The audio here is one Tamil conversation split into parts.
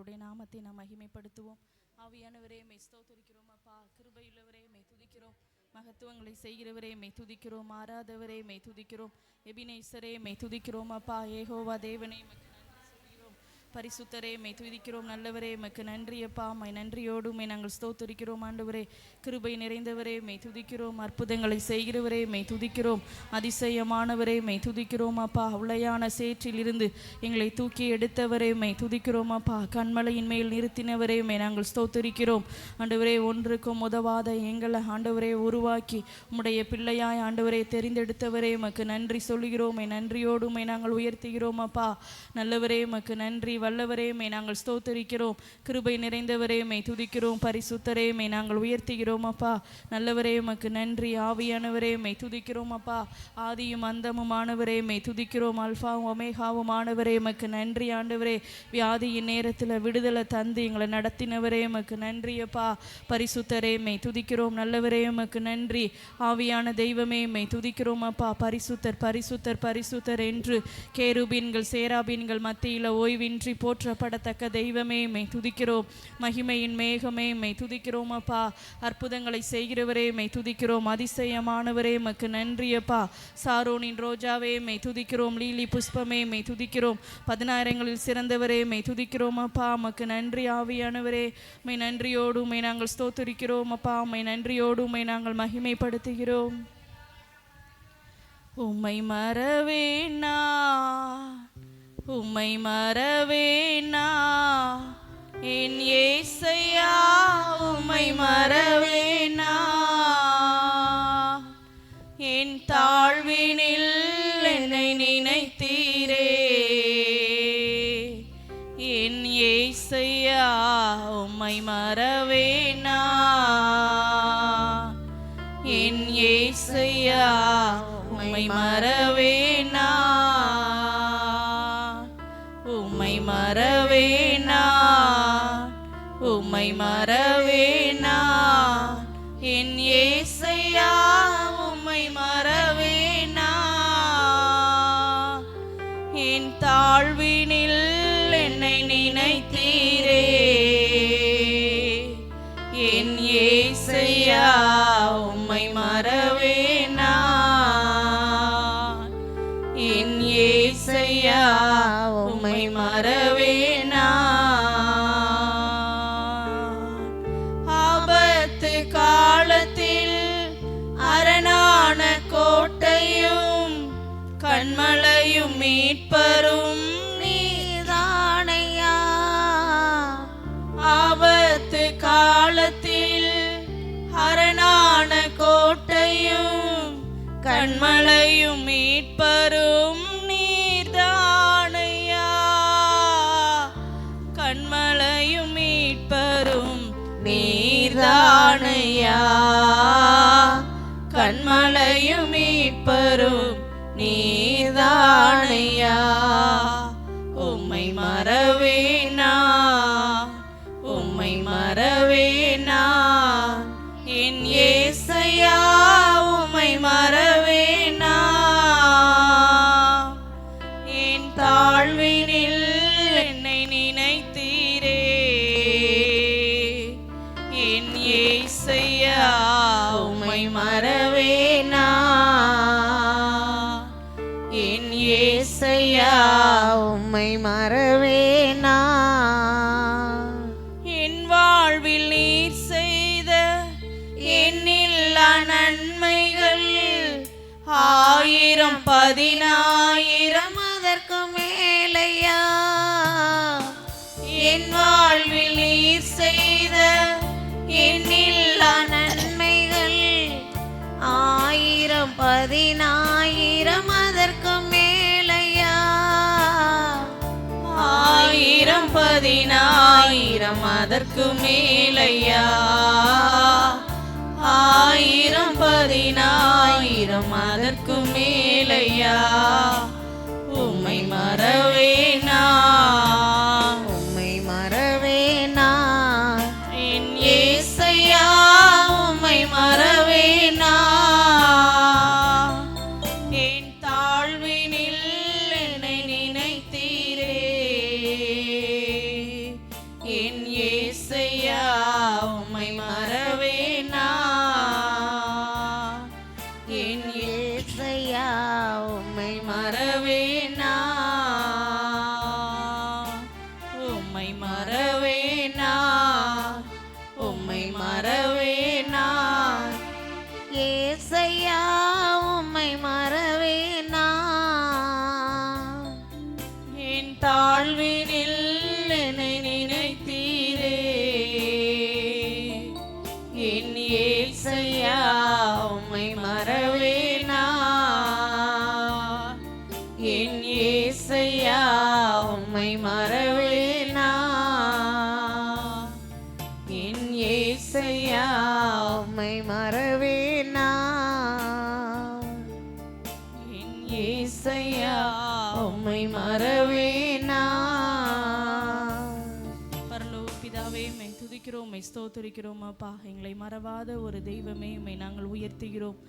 கர்த்தருடைய நாமத்தை நாம் மகிமைப்படுத்துவோம். ஆவியானவரே மை ஸ்தோத்திரிக்கிறோம் அப்பா. கிருபையுள்ளவரே மை துதிக்கிறோம். மகத்துவங்களை செய்கிறவரே மை துதிக்கிறோம். ஆராதவரே மை துதிக்கிறோம். எபினேசரே மை துதிக்கிறோம் அப்பா. ஏகோவா தேவனே பரிசுத்தரே மை துதிக்கிறோம். நல்லவரே மக்கு நன்றியப்பா. மை நன்றியோடு மை நாங்கள் ஸ்தோத்திரிக்கிறோம். ஆண்டவரே கிருபை நிறைந்தவரே மை துதிக்கிறோம். அற்புதங்களை செய்கிறவரே மை துதிக்கிறோம். அதிசயமானவரே மை துதிக்கிறோம் அப்பா. உளையான சேற்றில் இருந்து எங்களை தூக்கி எடுத்தவரே மை துதிக்கிறோம் அப்பா. கண்மலையின் மேல் நிறுத்தினவரே மை நாங்கள் ஸ்தோத்திரிக்கிறோம். ஆண்டவரே ஒன்றுக்கும் உதவாத எங்களை ஆண்டவரே உருவாக்கி உம்முடைய பிள்ளையாய் ஆண்டவரே தெரிந்தெடுத்தவரே மக்கு நன்றி சொல்கிறோம். மை நன்றியோடு மை நாங்கள் உயர்த்துகிறோம் அப்பா. நல்லவரே மக்கு நன்றி. வல்லவரே மை நாங்கள் ஸ்தோத்திரிக்கிறோம். கிருபை நிறைந்தவரே மை துதிக்கிறோம். பரிசுத்தரே மை நாங்கள் உயர்த்துகிறோம் அப்பா. நல்லவரே மக்கு நன்றி. ஆவியானவரே மை துதிக்கிறோம் அப்பா. ஆதியும் அந்தமுமானவரே மை துதிக்கிறோம். அல்ஃபாவும் ஒமேகாவுமானவரே மக்கு நன்றி. ஆண்டவரே வியாதியின் நேரத்தில் விடுதலை தந்து எங்களை நடத்தினவரே மக்கு நன்றி அப்பா. பரிசுத்தரே மை துதிக்கிறோம். நல்லவரே மக்கு நன்றி. ஆவியான தெய்வமே மை துதிக்கிறோம் அப்பா. பரிசுத்தர் பரிசுத்தர் பரிசுத்தர் என்று கேருபீன்கள் சேராபீன்கள் மத்தியில் ஓய்வின்றி போற்றப்படத்தக்க தெய்வமே மை துதிக்கிறோம். மகிமையின் மேகமே மை துதிக்கிறோம் அப்பா. அற்புதங்களை செய்கிறவரே மை துதிக்கிறோம். அதிசயமானவரே மக்கு நன்றியப்பா. சாரோனின் ரோஜாவே மை துதிக்கிறோம். லீலி புஷ்பமே மை துதிக்கிறோம். 10,000ங்களில் சிறந்தவரே மை துதிக்கிறோம் அப்பா. மக்கு நன்றி. ஆவியானவரே மை நன்றியோடு மை நாங்கள் ஸ்தோத்திரிக்கிறோம் அப்பா. மை நன்றியோடு மை நாங்கள் மகிமைப்படுத்துகிறோம். உம்மை மறவேனா உம்மை மறவேனா என் ஏசையா. உம்மை மறவேனா என் தாழ்வினில் என்னை நினைத்தீரே என் ஏசையா. உம்மை மறவேனா என் ஏசையா. உம்மை மறவேனா உம்மை மறவேனா உம்மை மறவேனா என் ஏசையா. உம்மை மறவேனா என் தாழ்வினில் என்னை நினைத்தீரே என் ஏசையா. உம்மை மறவேனா என் ஏசையா. உம்மை மறவேனா. ஆபத்து காலத்தில் அரணான கோட்டையும் கண்மலையும் மீட்பரும் நீதானையா. ஆபத்து காலத்தில் அரணான கோட்டையும் கண்மலையும் மீட்பரும் நீர்தானையா. கண்மலையும் மீட்பரும் நீர்தானையா. கண்மலையும் மீட்பரும் நீர்தானையா. உம்மை மறவேனா உம்மை மறவேனா என் ஏசையா. உம்மை மறவேனா என் தாழ்வினில் என்னை நினைத்தீரே என் ஏசையா. உம்மை மறவேனா என் ஏசையா. உம்மை மறவேனா. என் வாழ்வில் நீர் செய்த எண்ணில்லா நன்மைகள் 1000 10,000 அதற்கு மேலையா. என் வாழ்வில் நீர் செய்த எண்ணில்லா நன்மைகள் 1000 10,000 அதற்கு மேலையா. 1000 10,000 அதற்கு மேலையா. 1000 10,000 அதற்கு மேலையா. உம்மை மறவேனா உம்மை மறவேனா என் ஏசையா. உம்மை மறவேனா என் தாழ்வினில் என்னை நினைத்தீரே உம்மை மறவேனா, உம்மை மறவேனா, ஏசையா உம்மை மறவேனா, என் தாழ்வினில் என்னை நினைத்தீரே, என் ஏசையா உம்மை மறவேனா, என் ஏசையா உம்மை மறவேனா, என் ஏசையா உம்மை மறவேனா, என் ஏசையா உம்மை மறவேனா. பரலோக பிதாவே, உம்மை துதிக்கிறோம், உம்மை ஸ்தோத்திரிக்கிறோம் அப்பா. எங்களை மறவாத ஒரு தெய்வமே, உம்மை நாங்கள் உயர்த்துகிறோம்.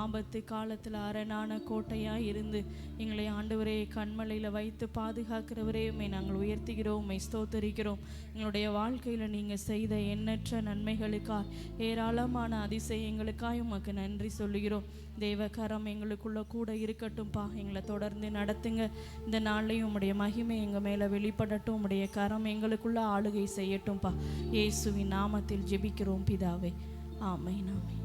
ஆபத்து காலத்தில் அரணான கோட்டையாக இருந்து எங்களை ஆண்டவரே கண்மலையில் வைத்து பாதுகாக்கிறவரே, உம்மை நாங்கள் உயர்த்துகிறோம், உம்மை ஸ்தோத்தரிக்கிறோம். எங்களுடைய வாழ்க்கையில் நீங்கள் செய்த எண்ணற்ற நன்மைகளுக்காய், ஏராளமான அதிசயங்களுக்காய் உமக்கு நன்றி சொல்லுகிறோம். தேவகரம் எங்களுக்குள்ள கூட இருக்கட்டும்ப்பா. எங்களை தொடர்ந்து நடத்துங்க. இந்த நாள்லையும் உம்முடைய மகிமை எங்கள் மேலே வெளிப்படட்டும். உம்முடைய கரம் எங்களுக்குள்ள ஆளுகை செய்யட்டும்ப்பா. இயேசுவின் நாமத்தில் ஜெபிக்கிறோம் பிதாவே, ஆமென், ஆமென்.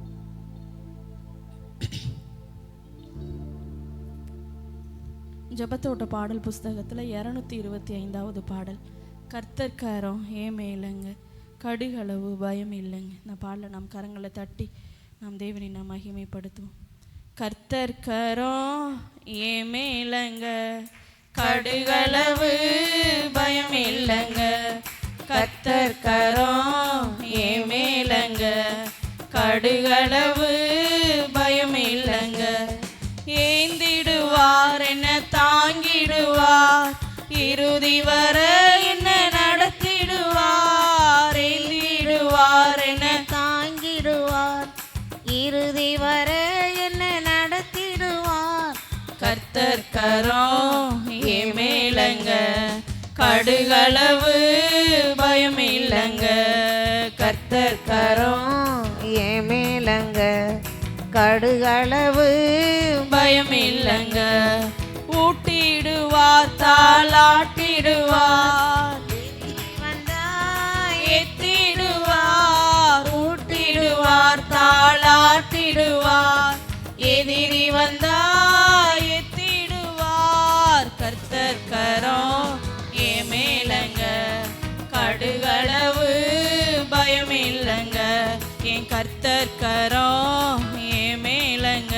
ஜெபத்தோட்ட பாடல் புஸ்தகத்தில் 225வது பாடல். கர்த்தர்காரம் ஏமேலங்க, கடுகளவு பயம் இல்லைங்க. இந்த பாடலை நாம் கரங்களை தட்டி நாம் தேவனை நாம் மகிமைப்படுத்துவோம். கர்த்தர்காரம் ஏமேலங்க, கடுகளவு பயம் இல்லைங்க. கர்த்தர்காரம் ஏமேலங்க, கடுகளவு பயம் இல்லைங்க. ஏந்திடுவார் என்ன தாங்கிடுவார், இறுதி வர என்ன நடத்திடுவார். ஏந்திடுவார் என்ன தாங்கிடுவார், இறுதி வர என்ன நடத்திடுவார். கர்த்தர்காரம் ஏமேலங்க, கடுகளவு பயம் இல்லைங்க. கர்த்தர்காரம் ஏமேலங்க, கடுகளவு பயம் இல்லைங்க. ஊட்டிடுவார் தாளாட்டிடுவார், எத்திடுவார். ஊட்டிடுவார் தாளாட்டிடுவார், எதிரி வந்தா எத்திடுவார். கர்த்தர்காரம் ஏமேலங்க, கடுகளவு பயம் இல்லைங்க. என் கர்த்தர்காரம் ஏமேலங்க,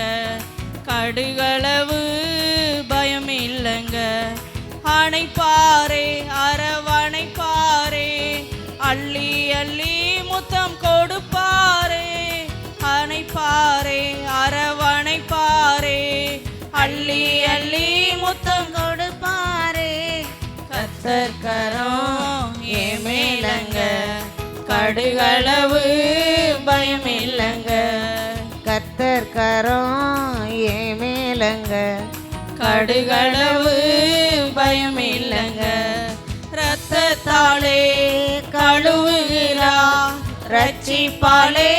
கடுகளவு பயம் இல்லைங்க. அணைப்பாரே அரவணைப்பாரே, அள்ளி அள்ளி முத்தம் கொடுப்பாரே. அணைப்பாரே அரவணைப்பாரே, அள்ளி அள்ளி முத்தம் கொடுப்பாரே. கர்த்தர்காரம் ஏமேலங்க, கடுகளவு பயம் இல்லைங்க. கர்த்தர்காரம் ஏமேலங்க, கடுகளவு பயம் இல்லைங்க. இரத்தத்தாலே கழுவுகிறார், ரட்சிப்பாலே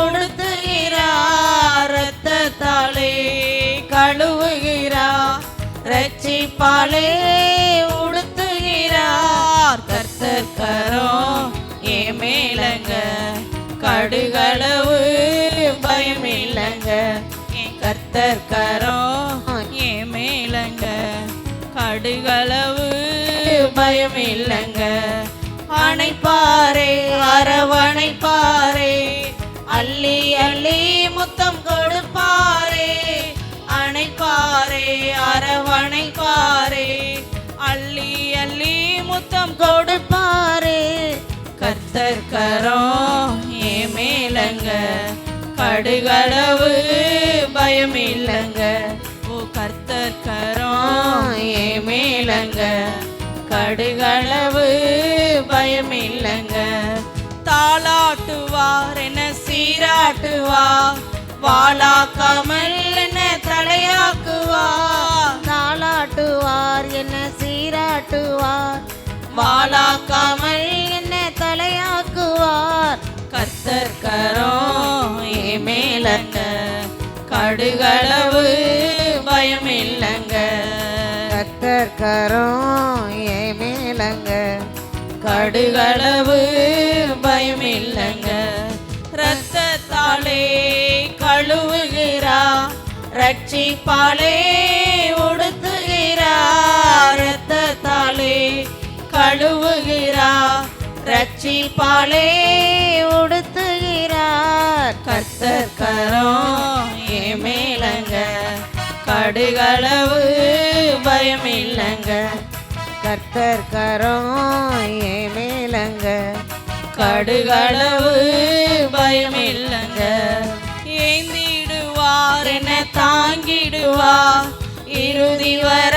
உடுத்துகிறார். இரத்தத்தாலே கழுவுகிறார், ரட்சிப்பாலே உடுத்துகிறார். கர்த்தர்காரம் ஏமேலங்க, கடுகளவு பயம் இல்லைங்க. என் கர்த்தர்காரம் ஏமேலங்க, கடுகளவு பயம் இல்லைங்க. அணைப்பாரே அரவணைப்பாரே, அள்ளி அள்ளி முத்தம் கொடுப்பாரே. அணைப்பாரே அரவணைப்பாரே, அள்ளி அள்ளி முத்தம் கொடுப்பாரே. கர்த்தர்காரம் ஏமேலங்க, கடுகளவு பயம் இல்லைங்க. ஓ கர்த்தர்காரம் ஏமேலங்க, கடுகளவு பயம் இல்லைங்க. தாளாட்டுவார் என்ன சீராட்டுவார், வாளாக்காமல் என்ன தலையாக்குவார். தாளாட்டுவார் என்ன சீராட்டுவார், வாளாக்காமல் என்ன தலையாக்குவார். கர்த்தர்காரம் ஏமேலங்க, கடுகளவு பயம் இல்லைங்க. கர்த்தர்காரம் ஏமேலங்க, கடுகளவு பயமில்லைங்க. இரத்தத்தாலே கழுவுகிறார், ரட்சிப்பாலே உடுத்துகிறார். இரத்தத்தாலே கழுவுகிறார், ரட்சிப்பாலே உடுத்துகிறார். கர்த்தர் கரம் என் மேலங்க, கடுகளவு பயமில்லைங்க. கர்த்தர் கரம் என் மேலங்க, கடுகளவு பயமில்லைங்க. ஏந்திடுவார் என்ன தாங்கிடுவார், இறுதி வர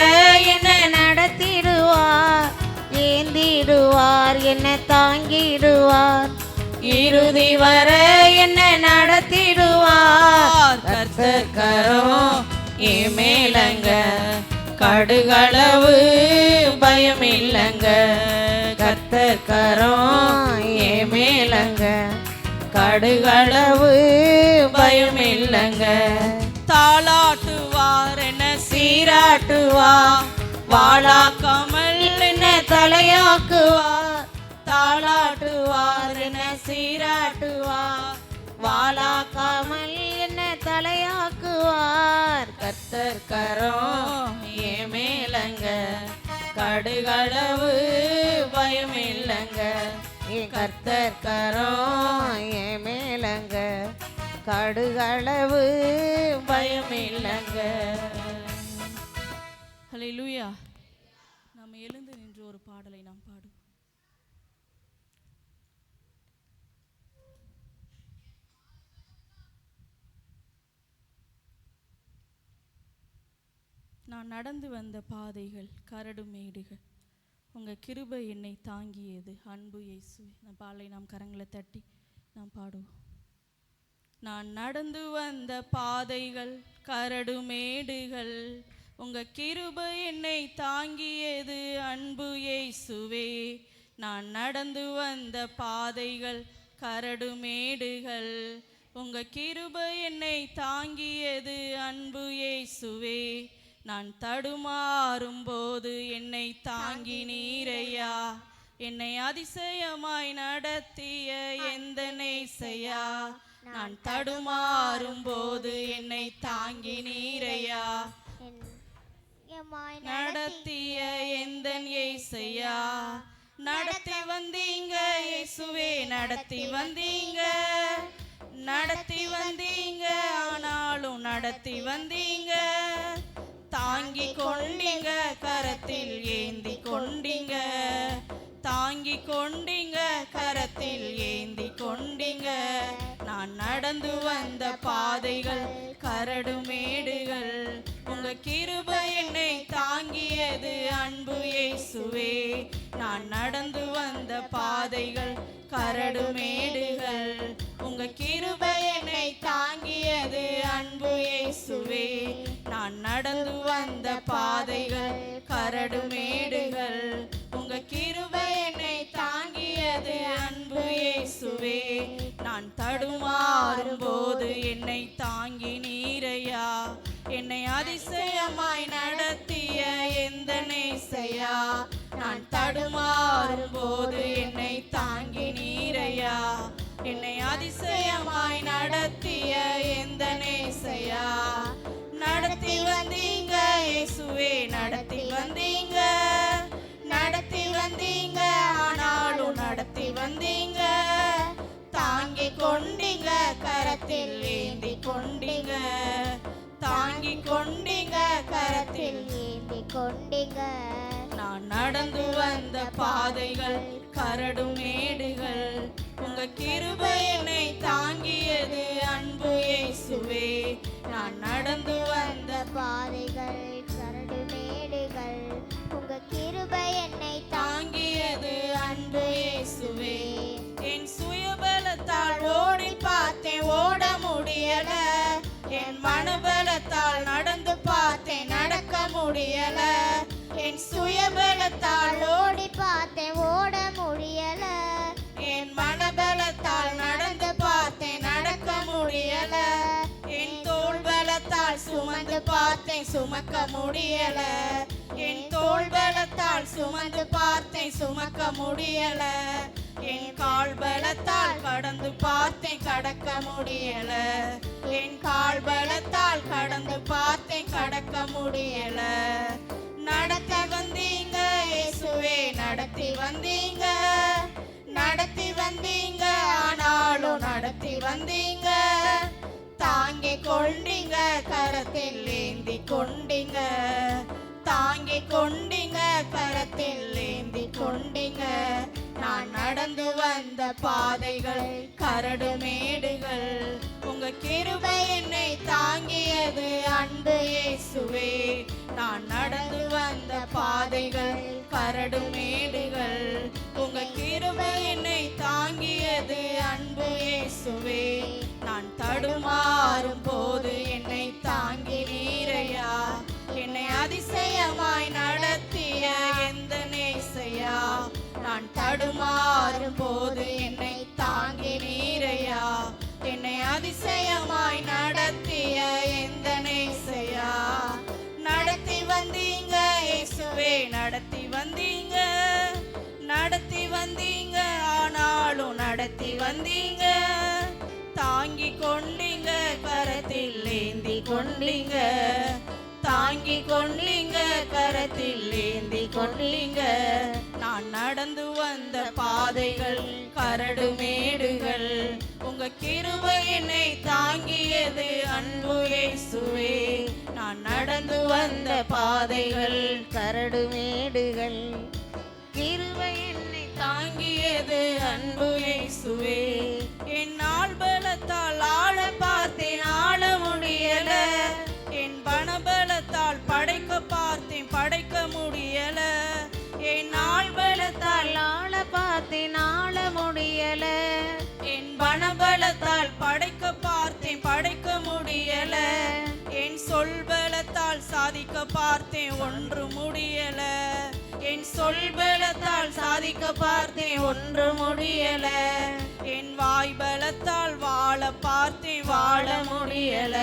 என்ன நடத்திடுவார். ஏந்திடுவார் என்ன தாங்கிடுவார், இறுதி வர என்ன நடத்திடுவார். கர்த்தர் கரம் என் மேலங்க, கடுகளவு பயமில்லைங்க. கர்த்தர் கரம் என் மேலங்க, கடுகளவு பயமில்லைங்க. தாளாட்டுவார் என்ன சீராட்டுவார், வாழாக்காமல் என்ன தலையாக்குவார். தாளாட்டுவார் என்ன சீராட்டுவார், வாழாக்காமல் என்ன தலையாக்குவார். கர்த்தர் கரம் என் மேலங்க, கடுகளவு பயமில்லைங்க. கர்த்தர் கரம் என் மேலங்க, கடுகளவு பயமில்லைங்க. ஹல்லேலூயா. நாம் எழுந்து நின்று ஒரு பாடலை நாம் பாடுவோம். நான் நடந்து வந்த பாதைகள் கரடு மேடுகள், உங்கள் கிருபை என்னை தாங்கியது அன்பு இயேசுவே. இந்த பாடலை நாம் கரங்களை தட்டி நாம் பாடுவோம். நான் நடந்து வந்த பாதைகள் கரடு மேடுகள், உங்கள் கிருபை என்னை தாங்கியது அன்பு இயேசுவே. நான் நடந்து வந்த பாதைகள் கரடு மேடுகள், உங்கள் கிருபை என்னை தாங்கியது அன்பு இயேசுவே. நான் தடுமாறும் போது என்னை தாங்கி நீரையா, என்னை அதிசயமாய் நடத்திய எந்த நேசையா. நான் தடுமாறும் போது என்னை தாங்கி நீரையா, நடத்திய எந்த ஏசையா. நடத்தி வந்தீங்க இயேசுவே, நடத்தி வந்தீங்க, நடத்தி வந்தீங்க, ஆனாலும் நடத்தி வந்தீங்க. தாங்கி கொண்டீங்க, கரத்தில் ஏந்தி கொண்டீங்க, தாங்கி கொண்டீங்க, கரத்தில் ஏந்தி கொண்டீங்க. நான் நடந்து வந்த பாதைகள் கரடு மேடுகள், உங்க கிருபை என்னை தாங்கியது அன்பு இயேசுவே. நான் நடந்து வந்த பாதைகள் கரடு மேடுகள், உங்க கிருபை என்னை தாங்கியது அன்பு இயேசுவே. நான் நடந்து வந்த பாதைகள் கரடு மேடுகள், உங்க கிருபை என்னை தாங்கியது அன்பு இயேசுவே. நான் தடுமாறும் போது என்னை தாங்கி நீரையா, என்னை அதிசயமாய் நடத்திய எந்த நேசையா. நான் தடுமாறும் போது என்னை தாங்கி நீரையா, என்னை அதிசயமாய் நடத்திய எந்த நேசையா. நடத்தி வந்தீங்க இயேசுவே, நடத்தி வந்தீங்க, நடத்தி வந்தீங்க, ஆனாலும் நடத்தி வந்தீங்க. தாங்கி கொண்டீங்க, கரத்தில் ஏந்தி கொண்டீங்க, தாங்கி கொண்டீங்க, கரத்தில் ஏந்தி கொண்டீங்க. நான் நடந்து வந்த பாதைகள் கரடு மேடுகள், உங்க கிருபை என்னை தாங்கியது அன்பு இயேசுவே. நான் நடந்து வந்த பாதைகள் கரடு மேடுகள், உங்க கிருபை என்னை தாங்கியது அன்பு இயேசுவே. என் சுயபலத்தால் ஓடி பார்த்தேன், ஓட முடியல. என் மனபலத்தால் நடந்து பார்த்தேன், நடக்க முடியல. என் சுயபலத்தால் ஓடி பார்த்தேன், ஓட முடியல. என் மனபலத்தால் நடந்து பார்த்தேன், நடக்க முடியல. என் தோள் பலத்தால் சுமந்து பார்த்தேன் சுமக்க முடியல, என் தோள் பலத்தால் சுமந்து பார்த்தேன் சுமக்க முடியல, என் கால் பலத்தால் கடந்து பார்த்தேன் கடக்க முடியல, என் கால் பலத்தால் கடந்து பார்த்தேன் கடக்க முடியல. நடத்தி வந்தீங்க இயேசுவே, நடத்தி வந்தீங்க, நடத்தி வந்தீங்க, ஆனாலும் நடத்தி வந்தீங்க. தாங்கி கொண்டீங்க, கரத்தில் ஏந்தி கொண்டீங்க, தாங்கி கொண்டீங்க, கரத்தில் ஏந்தி கொண்டீங்க. நான் நடந்து வந்த பாதைகள் கரடு மேடுகள், உங்க கிருபை என்னை தாங்கியது அன்பு இயேசுவே. நான் நடந்து வந்த பாதைகள் கரடு மேடுகள், உங்க கிருபை என்னை தாங்கியது அன்பு இயேசுவே. நான் தடுமாறும் போது என்னை தாங்கி நீரையா, என்னை அதிசயமாய் நடத்திய எந்த நேசையா. நான் தடுமாறும் போது என்னை தாங்கி நீரையா, என்னை அதிசயமாய் நடத்திய எந்த நேசையா. நடத்தி வந்தீங்க இயேசுவே, நடத்தி வந்தீங்க, நடத்தி வந்தீங்க, ஆனாலும் நடத்தி வந்தீங்க. தாங்கி கொண்டீங்க, கரத்தில் ஏந்தி கொண்டீங்க, தாங்கி கொண்டீங்க, கரத்தில் ஏந்தி கொண்டீங்க. நான் நடந்து வந்த பாதைகள் கரடு மேடுகள், உங்க கிருபை என்னை தாங்கியது அன்பு இயேசுவே. நான் நடந்து வந்த பாதைகள் கரடு மேடுகள், கிருபை என்னை தாங்கியது அன்பு இயேசுவே. என் நாள் பலத்தால் ஆள பார்த்தேன் ஆள முடியல, என் பணபலத்தால் படைக்க பார்த்தேன் படைக்க முடியல, என் நாள் பலத்தால் ஆள பார்த்தேன் ஆள முடியல, என் பணபலத்தால் படைக்க பார்த்தேன் படைக்க முடியல, என் சொல் பலத்தால் சாதிக்க பார்த்தேன் ஒன்று முடியல, என் சொல் பலத்தால் சாதிக்க பார்த்தேன் ஒன்று முடியல, என் வாய் பலத்தால் வாழ பார்த்தேன் வாழ முடியல,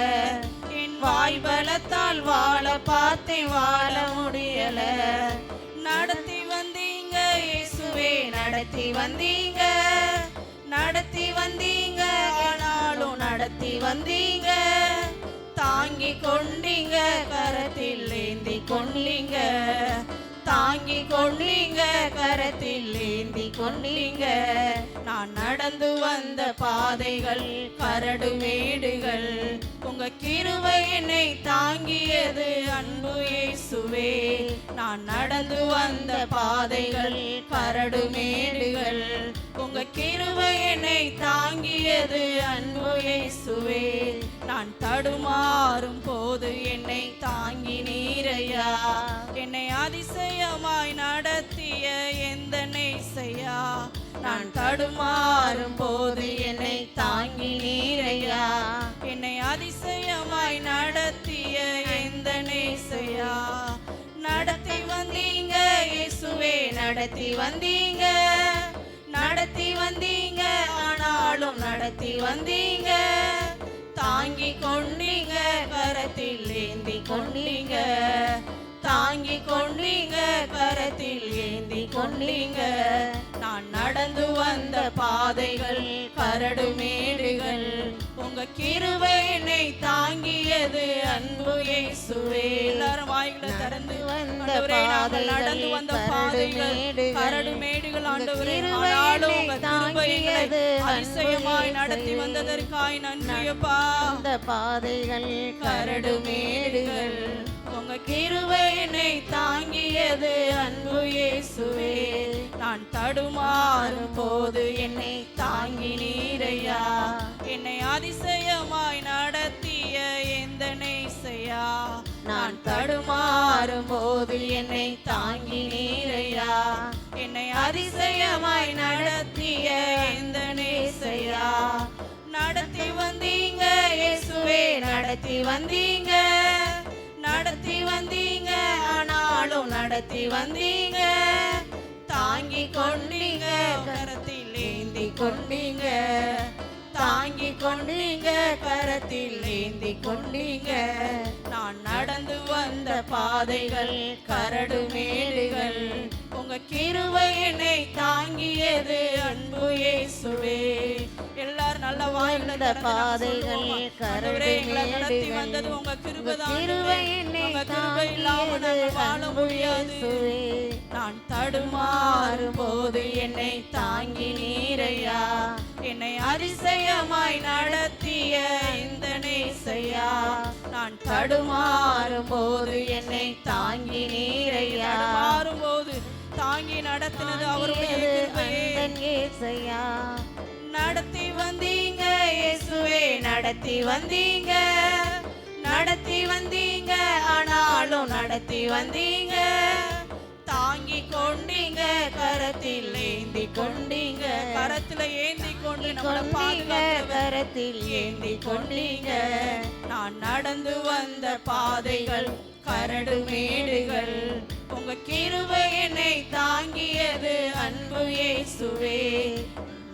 என் வாய் பலத்தால் வாழ பார்த்தேன் வாழ முடியல. நடத்தி வந்தீங்க இயேசுவே, நடத்தி வந்தீங்க, நடத்தி வந்தீங்க, ஆனாலும் நடத்தி வந்தீங்க. தாங்கி கொண்டீங்க, கரத்தில் ஏந்தி கொண்டீங்க, தாங்கி கொண்டீங்க, கரத்தில் ஏந்தி கொண்டீங்க. நான் நடந்து வந்த பாதைகள் கரடு மேடுகள், உங்க கிருபை என்னை தாங்கியது அன்பு இயேசுவே. நான் நடந்து வந்த பாதைகள் கரடு மேடுகள், உங்க கிருபை என்னை தாங்கியது அன்பு இயேசுவே. நான் தடுமாறும் போது என்னை தாங்கி நீரையா, என்னை அதிசயமாய் நடத்திய எந்த நேசையா. நான் தடுமாறும் போது என்னை தாங்கி நீரையா, என்னை அதிசயமாய் நடத்திய எந்த நேசையா. நடத்தி வந்தீங்க இயேசுவே, நடத்தி வந்தீங்க, நடத்தி வந்தீங்க, ஆனாலும் நடத்தி வந்தீங்க. தாங்கி கொண்டீங்க, கரத்தில் ஏந்தி கொண்டீங்க, தாங்கி கொண்டீங்க, கரத்தில் ஏந்தி கொண்டீங்க. நான் நடந்து வந்த பாதைகள் கரடு மேடுகள், உங்க கிருபை என்னை தாங்கியது அன்பு இயேசுவே. எல்லாரும் வாய்களை திறந்து ஆண்டவரே, நாங்கள் நடந்து வந்த பாதைகள் கரடு மேடுகள் ஆண்டவரே, ஆனாலும் உங்க கிருபை எங்களை அதிசயமாய் நடத்தி வந்ததற்காய் நன்றியப்பா. அந்த பாதைகள் கரடு மேடுகள், உங்க கிருபை என்னை தாங்கியது அன்பு இயேசுவே. நான் தடுமாறும் போது என்னை தாங்கி நீரையா, என்னை அதிசயமாய் நடத்திய எந்த நேசையா. நான் தடுமாறும் போது என்னை தாங்கி நீரையா, என்னை அதிசயமாய் நடத்திய எந்த நேசையா. நடத்தி வந்தீங்க இயேசுவே, நடத்தி வந்தீங்க, நடத்தி வந்தீங்க, ஆனாலும் நடத்தி வந்தீங்க. தாங்கி கொண்டீங்க, கரத்தில் ஏந்தி கொண்டீங்க, தாங்கி கொண்டீங்க, கரத்தில் கரத்தில் ஏந்தி கொண்டீங்க. நான் நடந்து வந்த பாதைகள் கரடு மேடுகள், உங்க கிருபை என்னை தாங்கியது அன்பு இயேசுவே. எல்லாரும் நல்ல வாயில பாதைகள் கரடு நடத்தி மேடுகள், வந்தது உங்க கிருபை தான். கிருபை என்னை உங்க கிருபை இல்லாம தாங்கியது நாங்க வாழ அன்பு முடியாது. இயேசுவே. நான் தடுமாறும் போது என்னை தாங்கி நீரையா, என்னை அதிசயமாய் நடத்திய இந்த நேசையா. நான் தடுமாறும் போது என்னை தாங்கி நீரையா, தடுமாறும் போது தாங்கி நடத்தினது அவருடைய கிருபையே. அன்பன் இயேசையா. நடத்தி வந்தீங்க இயேசுவே, நடத்தி வந்தீங்க, நடத்தி வந்தீங்க, ஆனாலும் நடத்தி வந்தீங்க. தாங்கி கொண்டீங்க, கரத்தில் ஏந்தி கொண்டீங்க, கரத்துல ஏந்தி கொண்டு நம்மள பாதுகாக்க கரத்தில் ஏந்தி கொண்டீங்க. நான் நடந்து வந்த பாதைகள் கரடு மேடுகள், உங்க கிருபை என்னை தாங்கியது அன்பு இயேசுவே.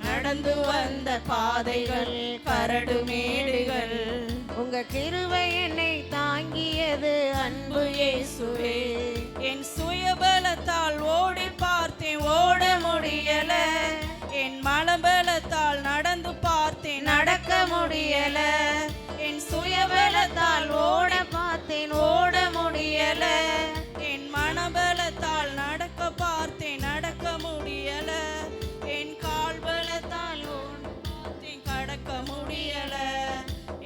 நடந்து வந்த பாதைகள் கரடு மேடுகள், உங்க கிருபை என்னை தாங்கியது அன்பு இயேசுவே. என் சுயபலத்தால் ஓடி பார்த்தேன், ஓட முடியல. என் மனபலத்தால் நடந்து பார்த்தேன், நடக்க முடியல. என் சுயபலத்தால் ஓட பார்த்தேன், ஓட முடியல. என் மனபலத்தால் நடக்க பார்த்தேன், நடக்க முடியல. என் கால் பலத்தால் ஓட பார்த்தேன், கடக்க முடியல.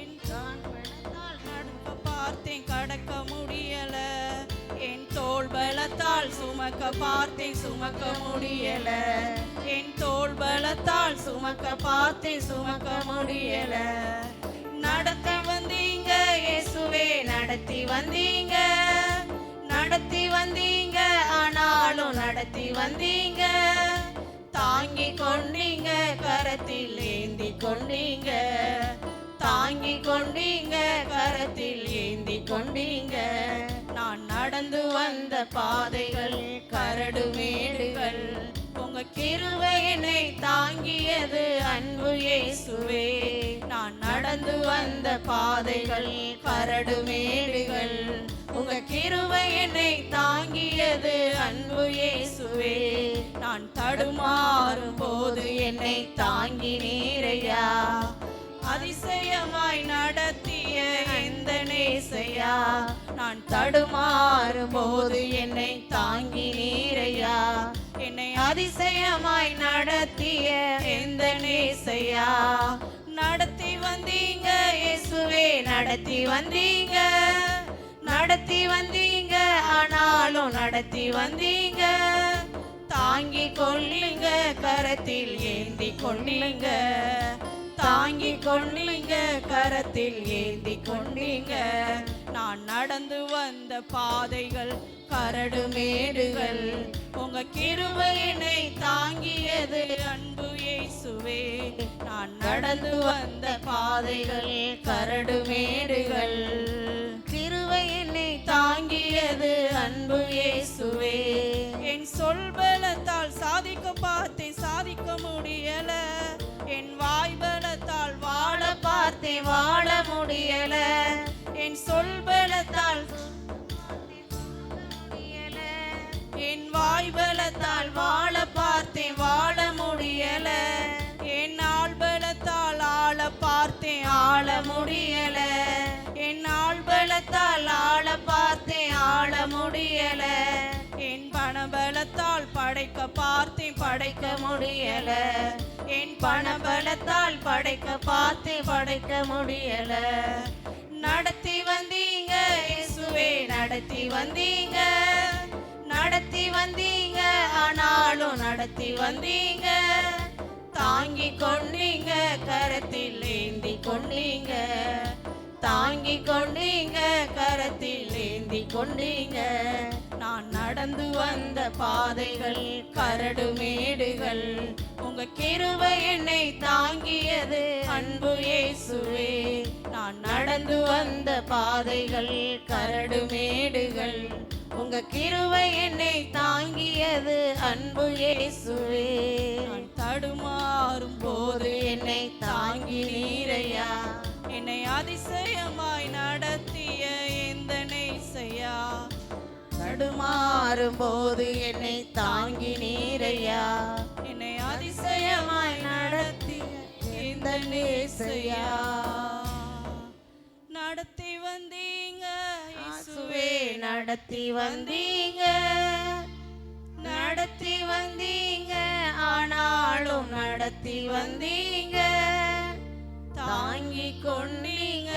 என் கால் பலத்தால் நடக்க பார்த்தேன், கடக்க முடியல. என் தோள் பலத்தால் சுமக்க பார்த்தேன், சுமக்க முடியல. என் தோள் பலத்தால் சுமக்க பார்த்தேன், சுமக்க முடியல. நடத்தி வந்தீங்க இயேசுவே, நடத்தி வந்தீங்க, நடத்தி வந்தீங்க, ஆனாலும் நடத்தி வந்தீங்க. தாங்கி கொண்டீங்க, கரத்தில் ஏந்தி கொண்டீங்க, தாங்கி கொண்டீங்க, கரத்தில் ஏந்தி கொண்டீங்க. நான் நடந்து வந்த பாதைகள் கரடு மேடுகள், உங்க கிருபை என்னை தாங்கியது அன்பு இயேசுவே. நான் நடந்து வந்த பாதைகள் கரடு மேடுகள், உங்க கிருபை என்னை தாங்கியது அன்பு இயேசுவே. நான் தடுமாறும் போது என்னை தாங்கி நீரையா, அதிசயமாய் நடத்திய இந்த நேசையா. நான் தடுமாறும் போது என்னை தாங்கி நீரையா, என்னை அதிசயமாய் நடத்திய இந்த நேசையா. நடத்தி வந்தீங்க இயேசுவே, நடத்தி வந்தீங்க, நடத்தி வந்தீங்க, ஆனாலும் நடத்தி வந்தீங்க. தாங்கி கொள்ளுங்க, கரத்தில் ஏந்தி கொள்ளுங்க, தாங்கி கொண்டீங்க, கரத்தில் ஏந்தி கொண்டீங்க. நான் நடந்து வந்த பாதைகள் கரடு மேடுகள், உங்க கிருபை என்னை தாங்கியது அன்பு இயேசுவே. நான் நடந்து வந்த பாதைகள் கரடு மேடுகள், கிருபை என்னை தாங்கியது அன்பு இயேசுவே. என் சொல்பலத்தால் சாதிக்க பார்த்தேன், சாதிக்க முடியல. என் வாய்பலத்தால் வாழ பார்த்தேன், வாழ முடியல. என் சொல்பலத்தால் என் வாய்பலத்தால் வாழ பார்த்தேன், வாழ முடியல. என் ஆள்பலத்தால் ஆள பார்த்தேன், ஆள முடியல. என் ஆள்பலத்தால் ஆள பார்த்தேன், ஆள முடியல. என் பணபலத்தால் படைக்க பார்த்தேன், படைக்க முடியல. என் பணபலத்தால் படைக்க பார்த்தேன், படைக்க முடியல. நடத்தி வந்தீங்க இயேசுவே, நடத்தி வந்தீங்க, நடத்தி வந்தீங்க, ஆனாலும் நடத்தி வந்தீங்க. தாங்கி கொண்டீங்க, கரத்தில் ஏந்தி கொண்டீங்க, தாங்கி கொண்டீங்க, கரத்தில் ஏந்தி கொண்டீங்க. நான் நடந்து வந்த பாதைகள் கரடு மேடுகள், உங்க கிருபை என்னை தாங்கியது அன்பு இயேசுவே. நான் நடந்து வந்த பாதைகள் கரடு மேடுகள், உங்க கிருபை என்னை தாங்கியது அன்பு இயேசுவே. நான் தடுமாறும் போது என்னை தாங்கி நீரையா, என்னை அதிசயமாய் நடத்திய இந்த நேசையா, தடுமாறும் போது என்னை தாங்கி நீரையா, என்னை அதிசயமாய் நடத்திய இந்த நேசையா, நடத்தி வந்தீங்க இயேசுவே நடத்தி வந்தீங்க, நடத்தி வந்தீங்க, ஆனாலும் நடத்தி வந்தீங்க, தாங்கி கொண்டீங்க,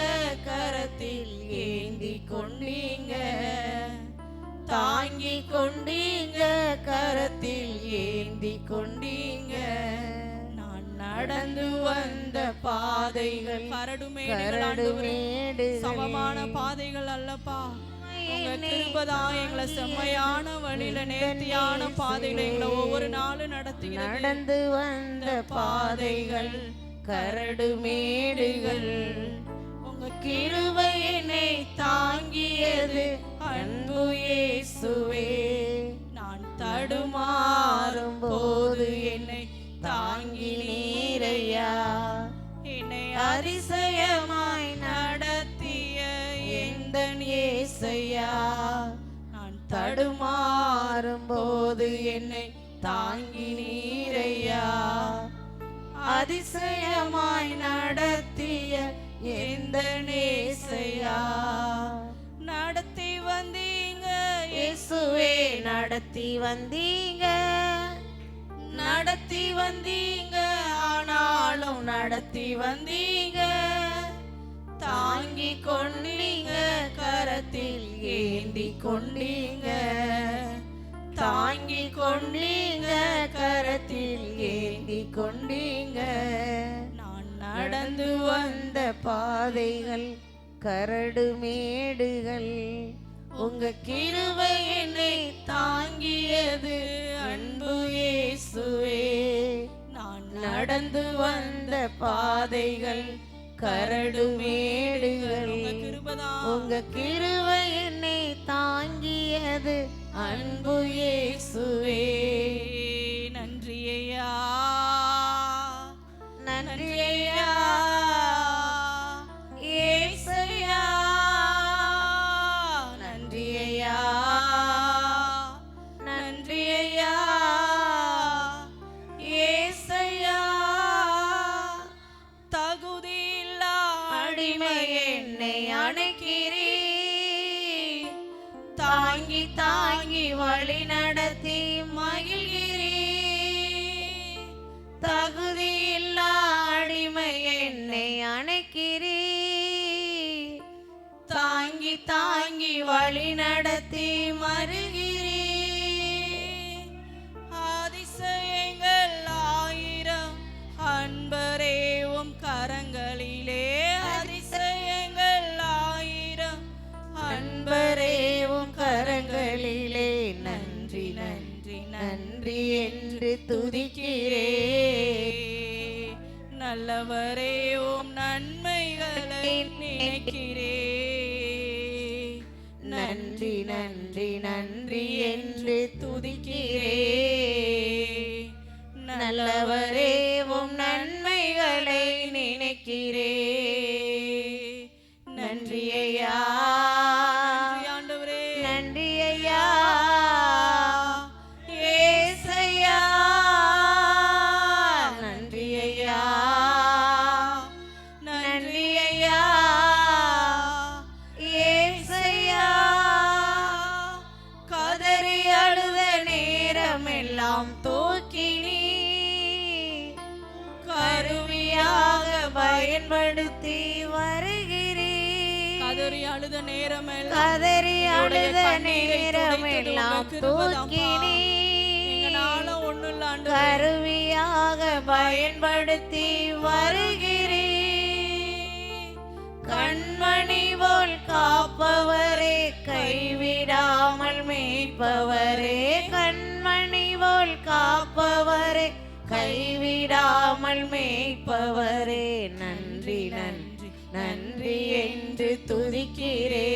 கரத்தில் ஏந்தி கொண்டீங்க, தாங்கி கொண்டீங்க, கரத்தில் ஏந்தி கொண்டீங்க. நான் நடந்து வந்த பாதைகள் கரடுமேடு சமமான பாதைகள் அல்லப்பா. உங்க கிருபைதான் எங்களை செம்மையான வழியில நேர்த்தியான பாதையில எங்களை ஒவ்வொரு நாளும் நடத்துகிறது. நடந்து வந்த பாதைகள் கரடுமேடுகள், உங்க கிருபை என்னை தாங்கியது அன்பு இயேசுவே. நான் தடுமாறும் போது என்னை தாங்கி நீரையா, என்னை அதிசயமாய் நடத்திய எந்த இயேசையா, நான் தடுமாறும் போது என்னை தாங்கி நீரையா, அதிசயமாய் நடத்திய எந்த நேசையா, நடத்தி வந்தீங்க இயேசுவே நடத்தி வந்தீங்க, நடத்தி வந்தீங்க, ஆனாலும் நடத்தி வந்தீங்க, தாங்கி கொண்டீங்க, கரத்தில் ஏந்தி கொண்டீங்க, தாங்கி கொண்டீங்க, கரத்தில் ஏந்தி கொண்டீங்க. நான் நடந்து வந்த பாதைகள் கரடுமேடுகள், உங்க கிருபை என்னை தாங்கியது அன்பு இயேசுவே. நான் நடந்து வந்த பாதைகள் கரடுமேடுகள், உங்க கிருபை என்னை தாங்கியது அன்பு இயேசுவே. நன்றி ஐயா, நன்றி ஐயா இயேசையா, நன்றி ஐயா, நன்றி ஐயா இயேசையா. தகுதியில்லா அடிமை என்னை அணைக்கிறீ, தாங்கி தாங்கி வழி நடத்தி மகிழ்கிறீ, தகுதியில்லா அடிமை என்னை அணைக்கிறீ, தாங்கி தாங்கி வழி நடத்தி மருகிறீ. அதிசயங்கள் ஆயிரம் அன்பரேவும் கரங்களிலே, அதிசயங்கள் ஆயிரம் அன்பரேவும் கரங்களிலே, நன்றி நன்றி நன்றி என்று துதிக்கிறே. நல்லவரே உம் நன்மைகளை நினைக்கிறே. நன்றி நன்றி நன்றி என்று துதிக்கிறே. நல்லவரே உம் நன்மைகளை நினைக்கிறே. நன்றி ஐயா, நன்றி ஆண்டவரே, நன்றி ஐயா ஏசையா, நன்றி ஐயா, நன்றி ஐயா ஏசையா. கதறி அழுத நேரமெல்லாம் தூக்கினி, கருவியாக பயன்படுத்தி வருகிறீ. கதறி அழுத நேரமெல்லாம், கதறி அழுத நேரமெல்லாம் தூக்கினி, எங்களால ஒண்ணும் இல்ல ஆண்டவரே, கருவியாக பயன்படுத்தி வருகிறீ. கண்மணி போல் காப்பவரே, கைவிடாமல் மேய்ப்பவரே, கண்மணி போல் காப்பவரே, கைவிடாமல் மேய்ப்பவரே. நன்றி நன்றி நன்றி என்று துதிக்கிறே.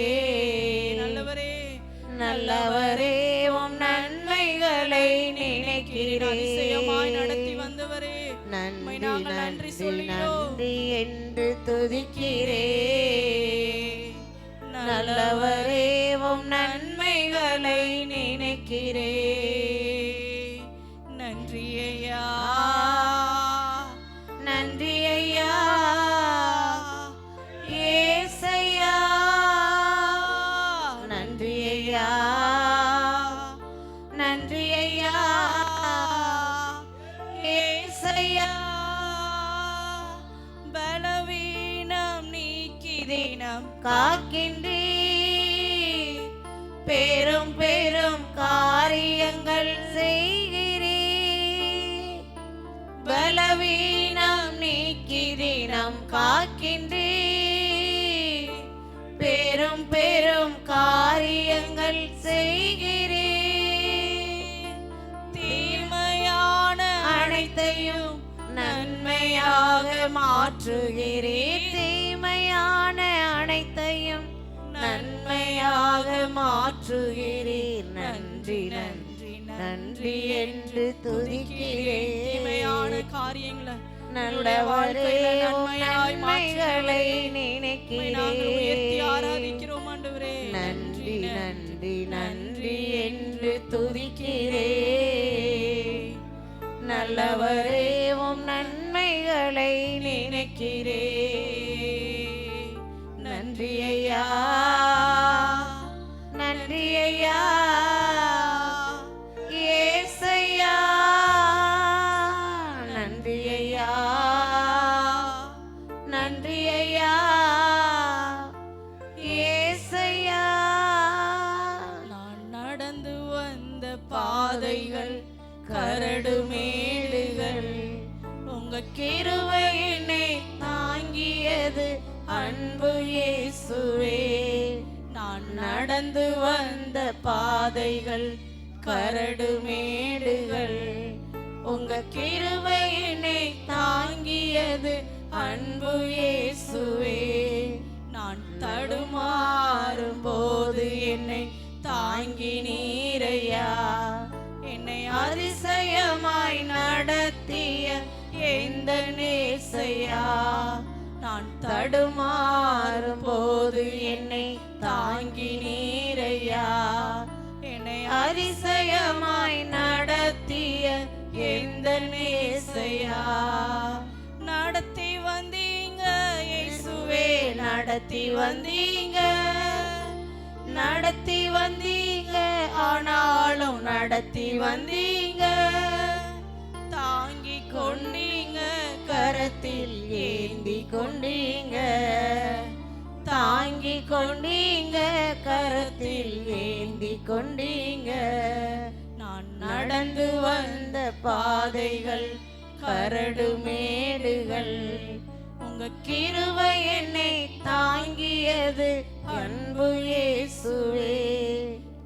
நல்லவரே, நல்லவரே உம் நன்மைகளை நினைக்கிறே. அதிசயமாய் நடத்தி வந்தவரே, நன்றி நாங்கள் நன்றி நன்றி சொல்லுகிறோம். நன்றி என்று துதிக்கிறே. நல்லவரே உம் நன்மைகளை நினைக்கிறே. நன்றி ஐயா, நன்றி ஐயா ஏசையா. நன்றி ஐயா, நன்றி ஐயா ஏசையா. பலவீனம் நீக்கி தினம் காக்கின்றே பெரும் பெரும் காரியங்கள் செய்கிறே. பலவீனம் நீக்கி தினம் காக்கின்றே பெரும் பெரும் காரியங்கள் செய்கிறே. தீமையான அனைத்தையும் நன்மையாக மாற்றுகிறே. தீமையான அனைத்தையும் நன்மையாக மாற்றுகிறீர். நன்றி நன்றி நன்றி என்று துதிக்கிறேன். தீமையான காரியங்களை நல்லவரே நன்மைகளை நாங்கள் உயர்த்தி நினைக்கிறேன். ஆராதிக்கிறோம் ஆண்டவரே. நன்றி நன்றி நன்றி என்று துதிக்கிறே. நல்லவரே உம் நன்மைகளை நினைக்கிறே. நன்றி ஐயா, நன்றி ஐயா ஏசையா. நன்றி ஐயா, நன்றி ஐயா ஏசையா. நான் நடந்து வந்த பாதைகள் கரடு மேடுகள், உங்க கிருபை என்னை தாங்கியது அன்பு இயேசுவே. நான் நடந்து வந்த பாதைகள் கரடு மேடுகள், உங்க கிருபை என்னை தாங்கியது அன்பு இயேசுவே. நான் தடுமாறும் போது என்னை தாங்கி நீரையா. என்னை அதிசயமாய் நடத்திய எந்த நேசையா. நான் தடுமாறும் போது என்னை தாங்கி நீரையா. என்னை அதிசயமாய் நடத்திய எந்த நேசையா. நடத்தி வந்தீங்க இயேசுவே, நடத்தி வந்தீங்க, நடத்தி வந்தீங்க, ஆனாலும் நடத்தி வந்தீங்க. தாங்கி கொண்டீங்க, கரத்தில் ஏந்தி கொண்டீங்க. தாங்கி கொண்டீங்க, கரத்தில் ஏந்தி கொண்டீங்க. நான் நடந்து வந்த பாதைகள் கரடு மேடுகள், உங்க கிருபை என்னை தாங்கியது அன்பு இயேசுவே.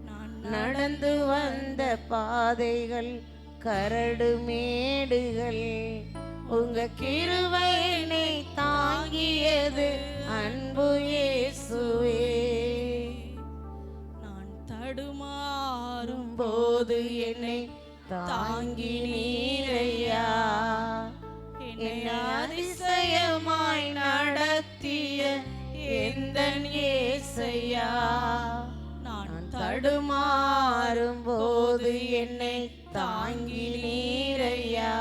நான் நடந்து வந்த பாதைகள் கரடு மேடுகள், உங்க கிருபை என்னை தாங்கியது அன்பு இயேசுவே. நான் தடுமாறும் போது என்னை தாங்கி நீரையா. என்னை அதிசயமாய் நடத்திய எந்த இயேசையா. நான் தடுமாறும் போது என்னை தாங்கி நீரையா.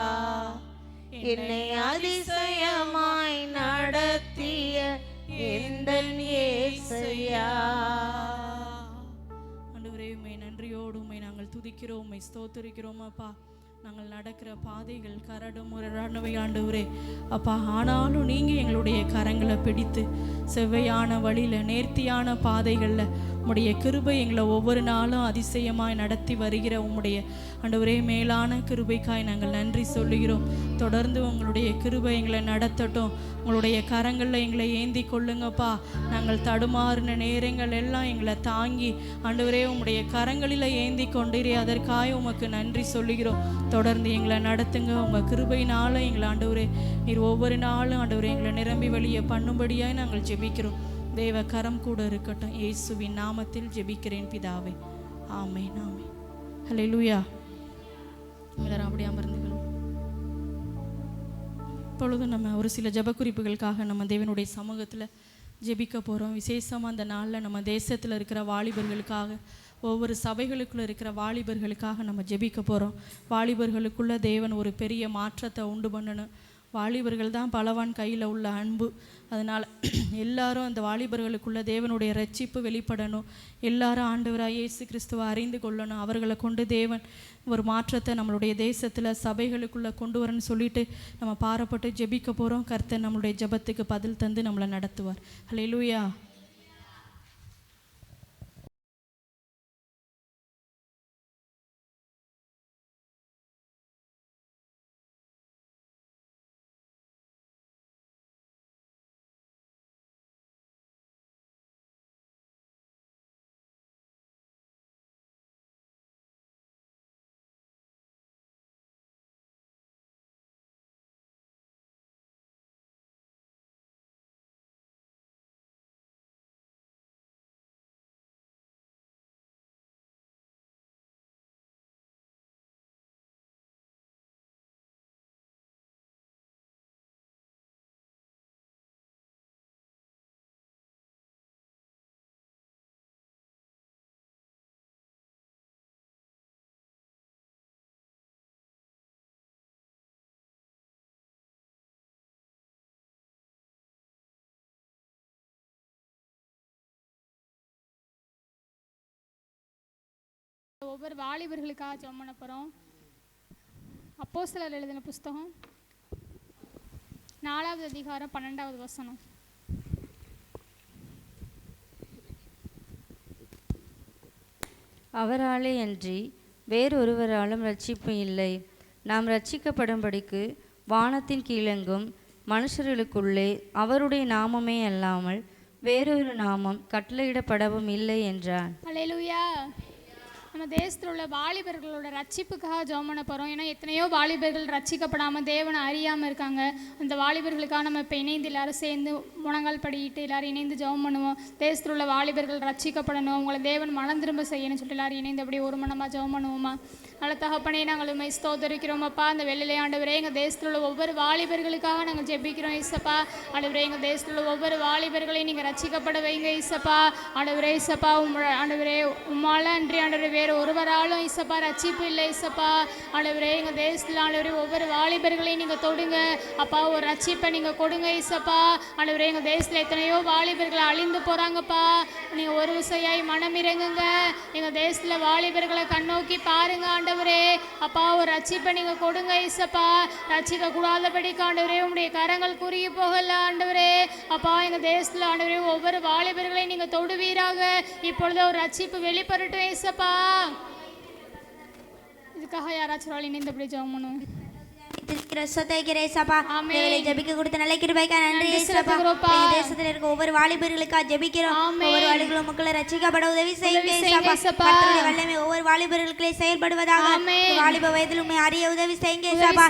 என்னை அதிசயமாய் நடத்திய எந்த இயேசையா. ஆண்டவரே, உம்மை நன்றியோடு உம்மை நாங்கள் துதிக்கிறோம், உம்மை ஸ்தோத்திரிக்கிறோம் அப்பா. நாங்கள் நடக்கிற பாதைகள் கரடு முரடானவை ஆண்டவரே அப்பா. ஆனாலும் நீங்கள் எங்களுடைய கரங்களை பிடித்து செவ்வையான வழியில் நேர்த்தியான பாதைகளில் உம்முடைய கிருபை எங்களை ஒவ்வொரு நாளும் அதிசயமாய் நடத்தி வருகிற உம்முடைய ஆண்டவரே மேலான கிருபைக்காய் நாங்கள் நன்றி சொல்லுகிறோம். தொடர்ந்து உங்களுடைய கிருபை எங்களை நடத்தட்டும். உங்களுடைய கரங்களில் எங்களை ஏந்தி கொள்ளுங்கப்பா. நாங்கள் தடுமாறின நேரங்கள் எல்லாம் எங்களை தாங்கி ஆண்டவரே உம்முடைய கரங்களில் ஏந்தி கொண்டிரே, அதற்காக உமக்கு நன்றி சொல்லுகிறோம். தொடர்ந்து எங்களை நடத்துங்க. உங்கள் கிருபையினால எங்களை ஆண்டவரே நீர் ஒவ்வொரு நாளும் ஆண்டவரே எங்களை நிரம்பி வழியை பண்ணும்படியாய் நாங்கள் ஜெபிக்கிறோம். தேவ கரம் கூட இருக்கட்டும். இயேசுவின் நாமத்தில் ஜெபிக்கிறேன் பிதாவே, ஆமென் ஆமென். ஹல்லேலூயா. எல்லாரும் அப்படியே அமர்ந்துக்கலாம். இப்பொழுது நம்ம ஒரு சில ஜெப குறிப்புகளுக்காக நம்ம தேவனுடைய சமூகத்தில் ஜெபிக்க போகிறோம். விசேஷமாக அந்த நாளில் நம்ம தேசத்தில் இருக்கிற வாலிபர்களுக்காக, ஒவ்வொரு சபைகளுக்குள்ளே இருக்கிற வாலிபர்களுக்காக நம்ம ஜெபிக்க போகிறோம். வாலிபர்களுக்குள்ளே தேவன் ஒரு பெரிய மாற்றத்தை உண்டு பண்ணணும். வாலிபர்கள் தான் பலவான் கையில் உள்ள அன்பு. அதனால் எல்லாரும் அந்த வாலிபர்களுக்குள்ள தேவனுடைய ரட்சிப்பு வெளிப்படணும். எல்லாரும் ஆண்டவராக இயேசு கிறிஸ்துவை அறிந்து கொள்ளணும். அவர்களை கொண்டு தேவன் ஒரு மாற்றத்தை நம்மளுடைய தேசத்தில் சபைகளுக்குள்ளே கொண்டு வரணும்னு சொல்லிட்டு நம்ம பாரப்பட்டு ஜெபிக்க போகிறோம். கர்த்தர் நம்மளுடைய ஜெபத்துக்கு பதில் தந்து நம்மளை நடத்துவார். ஹல்லேலூயா. ஒவ்வொரு வாலிபர்களுக்காக ஜெபம் பண்ண போகிறோம். அப்போஸ்தலர் எழுதின புஸ்தகம் 4வது அதிகாரம் 12வது வசனம். அவராலே அன்றி வேறொருவராலும் ரட்சிப்பு இல்லை. நாம் ரட்சிக்கப்படும்படிக்கு வானத்தின் கீழெங்கும் மனுஷர்களுக்குள்ளே அவருடைய நாமமே அல்லாமல் வேறொரு நாமம் கட்டளையிடப்படவும் இல்லை என்றார். அல்லேலூயா. நம்ம தேசத்தில் உள்ள வாலிபர்களோட ரட்சிப்புக்காக ஜெபம் பண்ண போகிறோம். ஏன்னா எத்தனையோ வாலிபர்கள் ரட்சிக்கப்படாமல் தேவனை அறியாமல் இருக்காங்க. அந்த வாலிபர்களுக்காக நம்ம இப்போ இணைந்து எல்லாரும் சேர்ந்து முழங்கால் படிக்கிட்டு எல்லாரும் இணைந்து ஜெபம் பண்ணுவோம். தேசத்தில் உள்ள வாலிபர்கள் ரட்சிக்கப்படணும், உங்களை தேவன் மனம் திரும்ப செய்யணும்னு சொல்லிட்டு எல்லாரும் இணைந்து அப்படியே ஒரு மனமாக ஜெபம் பண்ணுவோமா? நல்ல தகப்பனே, நாங்கள் உண்மை ஸ்தோத்தரிக்கிறோம் அப்பா. அந்த வெள்ளிலே ஆண்டவரே, எங்கள் தேசத்தில் உள்ள ஒவ்வொரு வாலிபர்களுக்காக நாங்கள் ஜெபிக்கிறோம் இசப்பா. ஆண்டவரே, எங்கள் தேசத்தில் உள்ள ஒவ்வொரு வாலிபர்களையும் நீங்கள் ரட்சிக்கப்பட வைங்க இசப்பா. ஆண்டவரே இசப்பா, ஆண்டவரே உம்மால அன்றி ஆண்டவரே வேறு ஒருவராலும் இசப்பா ரட்சிப்பு இல்லை இசப்பா. ஆண்டவரே, எங்கள் தேசத்தில் ஆண்டவரே ஒவ்வொரு வாலிபர்களையும் நீங்கள் தொடுங்க அப்பா. ஒரு ரட்சிப்பை நீங்கள் கொடுங்க இசப்பா. ஆண்டவரே, எங்கள் தேசத்தில் எத்தனையோ வாலிபர்கள் அழிந்து போகிறாங்கப்பா. நீங்கள் ஒரு விசையாய் மனமிறங்குங்க. எங்கள் தேசத்தில் வாலிபர்களை கண்ணோக்கி பாருங்க ஆண்டவரே. அப்பா, ஒரு ரட்சிப்பை நீங்க கொடுங்க இசப்பா. ரட்சிக்க கூடாதபடி ஆண்டவரே உங்களுடைய கரங்கள் குறுகி போகல ஆண்டவரே. அப்பா, எங்க தேசத்துல ஆண்டவரே ஒவ்வொரு வாலிபர்களையும் நீங்க தொடுவீராக. இப்பொழுது ஒரு ரட்சிப்பு வெளிப்படட்டும் இசப்பா. இதுக்காக யாராச்சும் இணைந்தபடி ஜெபம் பண்ணுவோம். ஜெபிக்க கொடுத்த நல்ல கிருபைக்கா நன்றி இயேசுப்பா. தேசத்துல இருக்க ஒவ்வொரு வாலிபர்களுக்காக ஜெபிக்கிறோம். ஒவ்வொரு வாலிபர்களும் மக்களை ரட்சிக்கப்பட உதவி செய்யுங்க இயேசுப்பா. கர்த்தருடைய வல்லமை ஒவ்வொரு வாலிபர்களுக்கு செயல்படுவதாக. வாலிப வயதில் உம்மை அறிய உதவி செய்யுங்க இயேசுப்பா.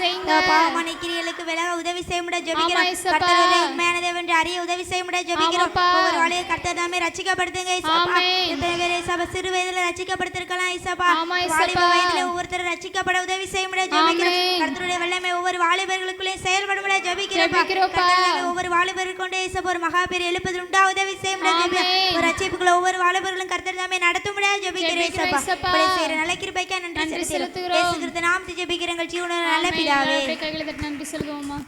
பாவமான கிரியைகளுக்கு விலக உதவி செய்ய முடிய ஜெபிக்கிறோம். கர்த்தருடைய உண்மையான தேவன் அறிய உதவி செய்ய முடிய ஜெபிக்கிறோம். ஒவ்வொரு வாலிப கர்த்தர் நாமே ரட்சிக்கப்படுத்துங்க இயேசுப்பா. எத்தனை பேர் இயேசுப்பா சிறு வயதில ரட்சிக்கப்படுத்திருக்கலாம் இயேசுப்பா. வாலிப வயதில ஒவ்வொருத்தர் ரட்சிக்கப்பட உதவி செய்ய முடிய ஜெபிக்கிறோம். கர்த்தருடைய வல்லமை ஒவ்வொரு வாலிபர்களுக்குள்ளே செயல்படும்படி ஜெபிக்கிறோம்ப்பா. ஒவ்வொரு வாலிபர்களுக்கு கொண்டு இயேசுப்பா ஒரு மகா பெரிய எழுப்புதல் உண்டா உதவி செய்ய முடியாது. ஒரு ரட்சிப்புக்குள்ள ஒவ்வொரு வாலிபர்களும் கர்த்தர் தாமே நடத்த முடியாது ஜெபிக்கிறேன் இயேசுப்பா. செய்யற நல்ல கிருபைக்கா நன்றி செலுத்துகிறோம். இயேசு கிறிஸ்து நாமத்தில் ஜெபிக்கிறேன் எங்கள் ஜீவனுள்ள நல்ல பிதாவே. கைகளை தட்டி நன்றி சொல்லுவோமா?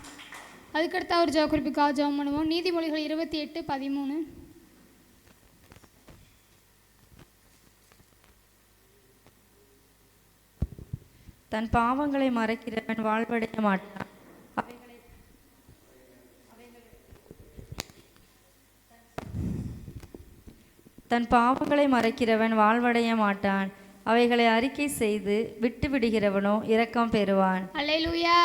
அதுக்கடுத்து ஒரு ஜெப குறிப்புக்காக ஜெபம் பண்ணுவோம். நீதிமொழிகள் 28:13. தன் பாவங்களை மறைக்கிறவன் வாழ்வடைய மாட்டான். தன் பாவங்களை மறைக்கிறவன் வாழ்வடைய மாட்டான். அவைகளை அறிக்கை செய்து விட்டு விடுகிறவனோ இரக்கம் பெறுவான். அல்லேலூயா.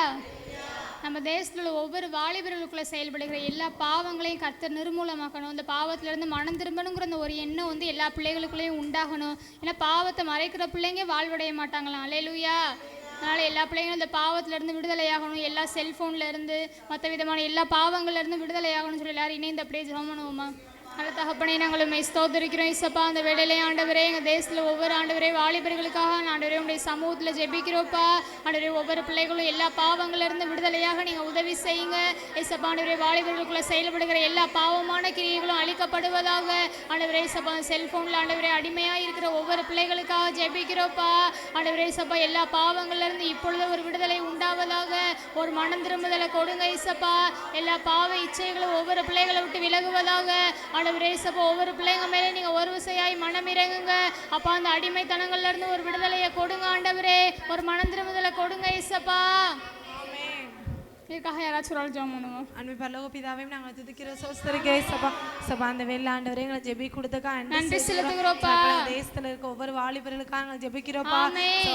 நம்ம தேசத்தில் உள்ள ஒவ்வொரு வாலிபர்களுக்குள்ளே செயல்படுகிற எல்லா பாவங்களையும் கர்த்தர் நிர்மூலமாக்கணும். அந்த பாவத்திலேருந்து மனம் திரும்பணுங்கிற அந்த ஒரு எண்ணம் வந்து எல்லா பிள்ளைகளுக்குள்ளேயும் உண்டாகணும். ஏன்னா பாவத்தை மறைக்கிற பிள்ளைங்க வாழ்வடைய மாட்டாங்களாம். அல்லேலூயா. அதனால் எல்லா பிள்ளைங்களும் இந்த பாவத்திலேருந்து விடுதலையாகணும். எல்லா செல்ஃபோன்லேருந்து மற்ற விதமான எல்லா பாவங்கள்லேருந்து விடுதலையாகணும்னு சொல்லி எல்லாரும் இணைந்து அப்படியே ஜெபம் பண்ணுவோமா? நல்ல தகப்பனே, நாங்கள் உம்மை ஸ்தோத்திரிக்கிறோம் இசப்பா. அந்த வேளையிலே ஆண்டவரே, எங்கள் தேசத்தில் ஒவ்வொரு ஆண்டவரே வாலிபர்களுக்காக ஆண்டவரே உடைய சமூகத்தில் ஜெபிக்கிறோப்பா. ஆண்டவரே, ஒவ்வொரு பிள்ளைகளும் எல்லா பாவங்களிலிருந்து விடுதலையாக நீங்கள் உதவி செய்யுங்க இசப்பா. ஆண்டவரே, வாலிபர்களுக்குள்ள செயல்படுகிற எல்லா பாவமான கிரியைகளும் அழிக்கப்படுவதாக. ஆண்டவரே இசப்பா, செல்போனில் ஆண்டவரே அடிமையாக இருக்கிற ஒவ்வொரு பிள்ளைகளுக்காக ஜெபிக்கிறோப்பா. ஆண்டவரே இசப்பா, எல்லா பாவங்களிலிருந்து இப்பொழுது ஒரு விடுதலை உண்டாவதாக. ஒரு மனம் திரும்புதலை கொடுங்க இசப்பா. எல்லா பாவ இச்சைகளும் ஒவ்வொரு பிள்ளைகளை விட்டு விலகுவதாக. ஆண்டவரே இயேசுப்பா, ஒவ்வொரு பிள்ளைங்க மேலே நீங்க ஒரு விசையாய் மனம் இறங்குங்க அப்பா. அந்த அடிமைத்தனங்கள்ல இருந்து ஒரு விடுதலையை கொடுங்க ஆண்டவரே. ஒரு மனம் திரும்புதலை கொடுங்க இயேசுப்பா. இதுக்காக யாராச்சும் ஒரு ஆள் ஜெபம் பண்ணுவோம். அன்பு பரலோக பிதாவையும் நாங்கள் துதிக்கிறோம், சோஸ்தரிக்கிறோம் சபா. சபா, அந்த வெள்ள ஆண்டவரே எங்களை ஜெபி கொடுத்தக்கா நன்றி செலுத்துகிறோம்ப்பா. தேசத்துல இருக்க ஒவ்வொரு வாலிபர்களுக்காக நாங்கள் ஜெபிக்கிறோம்ப்பா.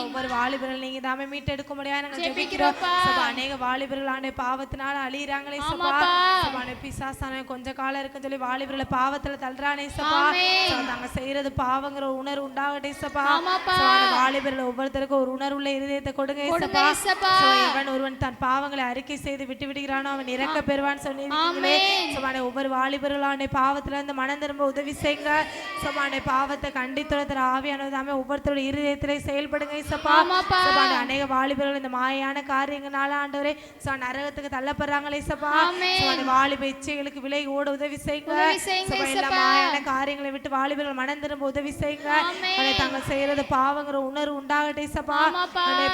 ஒவ்வொரு வாலிபர்கள் நீங்க தாமே மீட்டெடுக்க முடியாது நாங்கள் ஜெபிக்கிறோம் சபா. அநேக வாலிபர்கள் ஆண்டு பாவத்தினால அழியிறாங்களே சபா. சபா, பிசாசான கொஞ்ச காலம் இருக்குன்னு சொல்லி வாலிபர்களை பாவத்துல தள்ளுறானே சபா. நாங்க செய்யறது பாவங்கிற உணர்வு உண்டாகட்டே சபா. வாலிபர்கள் ஒவ்வொருத்தருக்கும் ஒரு உணர்வுள்ள இருதயத்தை கொடுங்க சபா. இவன் ஒருவன் தன் பாவங்களை அறிக்கை செய்து விட்டு விடுகிறானோ அவன் இறக்க பெறுவான்னு சொன்னீங்களே சபானே. ஒவ்வொரு வாலிபர்களான பாவத்துல இருந்து மனம் திரும்ப உதவி செய்யுங்க சபானே. பாவத்தை கண்டித்துற ஆவியானதாமே ஒவ்வொருத்தரோட இருதயத்திலே செயல்படுங்க சபா. சபானே, அநேக வாலிபர்கள் இந்த மாயான காரியங்களால ஆண்டவரே நரகத்துக்கு தள்ளப்படுறாங்களே சபா. சபானே, வாலிப இச்சைகளுக்கு விலை ஓட உதவி செய்யுங்க சபா. எல்லா மாயான காரியங்களை விட்டு வாலிபர்கள் மனம் திரும்ப உதவி செய்யுங்க. தாங்கள் செய்யறது பாவங்கிற உணர்வு உண்டாகட்டே சபா.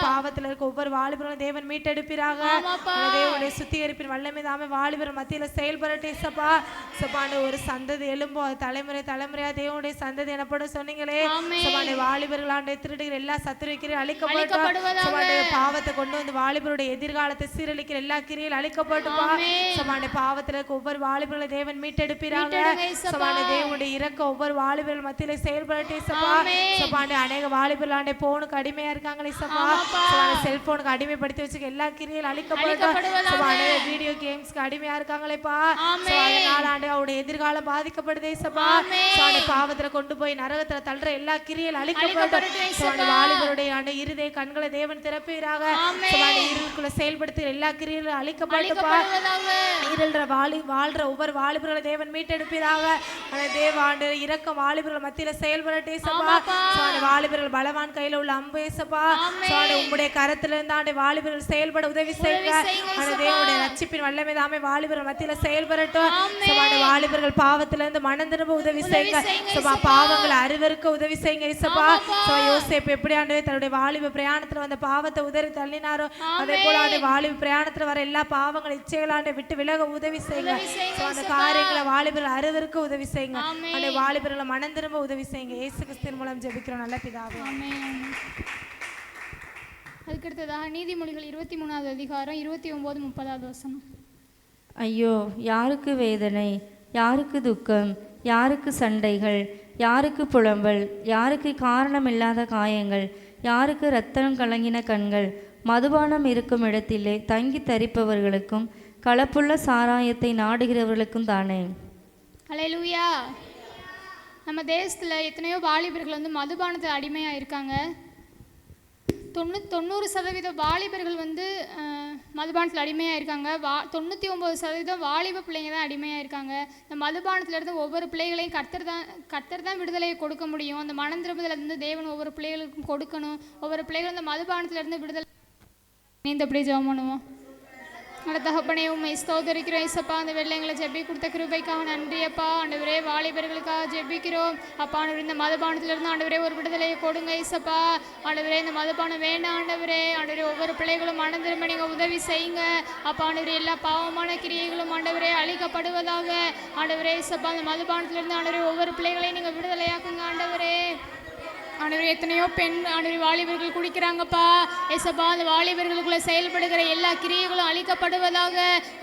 பாவத்துல இருக்க ஒவ்வொரு வாலிபர்களும் தேவன் மீட்டெடுப்பீராக. தேவனுடைய சுத்திகரிப்பின் வல்லமை தாமே வாலிபர் மத்தியில செயல்படட்டே சபா. சபானே, ஒரு சந்ததி எழும்போ தலைமுறை தலைமுறையா தேவனுடைய சந்ததி எனப்படும் சொன்னீங்களே சபானே. வாலிபர்களாண்டே திருடுகிற எல்லா சத்துருக்கிறையும் அழிக்கப்படும் சபானே. பாவத்தை கொண்டு வந்து வாலிபருடைய எதிர்காலத்தை சீரழிக்கிற எல்லா கிரியில் அழிக்கப்பட்டுமா சபானே. பாவத்துல இருக்க ஒவ்வொரு வாலிபர்களை தேவன் மீட்டெடுப்பீராங்க சபானே. தேவனுடைய இறக்க ஒவ்வொரு வாலிபர்கள் மத்தியில செயல்படட்டே சபா. சபானே, அநேக வாலிபர்களாண்டே போனுக்கு அடிமையா இருக்காங்களே சபா. சபானே, செல்போனுக்கு அடிமைப்படுத்தி வச்சுக்க எல்லா கிரியில் அழிக்கப்படும். வீடியோ கேம்ஸ்க்கு அடிமையா இருக்காங்களேப்பா. அதனால அவருடைய எதிர்காலம் பாதிக்கப்படுதே சபா. பாவத்துல கொண்டு போய் நரகத்துல தள்ளுற எல்லா கிரியல் அழிக்கப்படும். வாலிபருடைய இருதய கண்களை தேவன் திறப்பீராக. இருளுக்குள்ள செயல்படுத்துகிற எல்லா கிரியலும் அழிக்கப்பட்டுப்பா. இருள்ற வாழ்ற ஒவ்வொரு வாலிபர்களை தேவன் மீட்டெடுப்பீராக. தேவாண்டு இரக்கம் வாலிபர்கள் மத்தியில செயல்படட்டே சபா. வாலிபர்கள் பலவான் கையில உள்ள அம்பு சபா. உங்களுடைய கரத்துல இருந்து ஆண்டு வாலிபர்கள் செயல்பட உதவி செய்யுங்க. தேவனுடைய ரட்சிப்பின் வல்லமை தாமே வாலிபர்கள் மத்தியில செயல்படட்டும். வாலிபர்கள் பாவத்துல இருந்து மனம் திரும்ப உதவி செய்யுங்க சபா. பாவங்களை அருவருக்க உதவி செய்யுங்க சபா. யோசேப்பு எப்படி ஆண்டவே தன்னுடைய வாலிப பிரயாணத்துல வந்த பாவத்தை உதறி தள்ளினாரோ அதே போல ஆண்டு வாலிப பிரயாணத்துல வர எல்லா பாவங்கள் இச்சைகளாண்டு விட்டு விலக உதவி செய்யுங்க. அந்த காரியங்களை வாலிபர்கள் அருவருக்க உதவி செய்யுங்க. அந்த வாலிபர்களை மனம் திரும்ப உதவி செய்யுங்க. இயேசு கிறிஸ்துவின் மூலம் ஜெபிக்கிறோம் நல்ல பிதாவே. அதுக்கடுத்ததாக நீதிமொழிகள் 23வது அதிகாரம் 29, 30வது வசனம். ஐயோ, யாருக்கு வேதனை, யாருக்கு துக்கம், யாருக்கு சண்டைகள், யாருக்கு புலம்பல், யாருக்கு காரணமில்லாத காயங்கள், யாருக்கு இரத்தம் கலங்கின கண்கள், மதுபானம் இருக்கும் இடத்திலே தங்கி தரிப்பவர்களுக்கும் கலப்புள்ள சாராயத்தை நாடுகிறவர்களுக்கும் தானே. அல்லேலூயா. நம்ம தேசத்தில் எத்தனையோ வாலிபர்கள் வந்து மதுபானத்தை அடிமையாக இருக்காங்க. 90% வாலிபர்கள் வந்து மதுபானத்தில் அடிமையாக இருக்காங்க. 99% வாலிப பிள்ளைங்க தான் அடிமையாக இருக்காங்க. இந்த மதுபானத்திலேருந்து ஒவ்வொரு பிள்ளைகளையும் கர்த்தர் தான் விடுதலையை கொடுக்க முடியும். அந்த மனம் திரும்புதலேருந்து தேவன் ஒவ்வொரு பிள்ளைகளுக்கும் கொடுக்கணும். ஒவ்வொரு பிள்ளைகளும் இந்த மதுபானத்திலேருந்து விடுதலை நீந்தபடி ஜெபம் பண்ணுவோம். நல்ல தகப்பனே, உம்மை ஸ்தோத்திரிக்கிறோம் இயேசப்பா. அந்த வெள்ளைங்களை ஜெபி கொடுத்த கிருபைக்காக நன்றியப்பா. ஆண்டவரே, வாலிபர்களுக்காக ஜெபிக்கிறோம் அப்பா. ஆண்டவரே, இந்த மதுபானத்திலிருந்து ஆண்டவரே ஒரு விடுதலையை கொடுங்க இயேசப்பா. ஆண்டவரே, இந்த மதுபானம் வேண்டாம் ஆண்டவரே. ஆண்டவரே, ஒவ்வொரு பிள்ளைகளும் மனம் திரும்ப நீங்கள் உதவி செய்யுங்க அப்பா. ஆண்டவரே, எல்லா பாவமான கிரியைகளும் ஆண்டவரே அழிக்கப்படுவதாக. ஆண்டவரே இயேசப்பா, அந்த மதுபானத்திலிருந்து ஆண்டவரே ஒவ்வொரு பிள்ளைகளையும் நீங்கள் விடுதலையாக்குங்க ஆண்டவரே. ஆண்டவரே, எத்தனையோ பெண் ஆண்டவரே வாலிபர்கள் குடிக்கிறாங்கப்பா ஏசப்பா. அந்த வாலிபர்களுக்குள்ள செயல்படுகிற எல்லா கிரியைகளும் அழிக்கப்படுவதாக.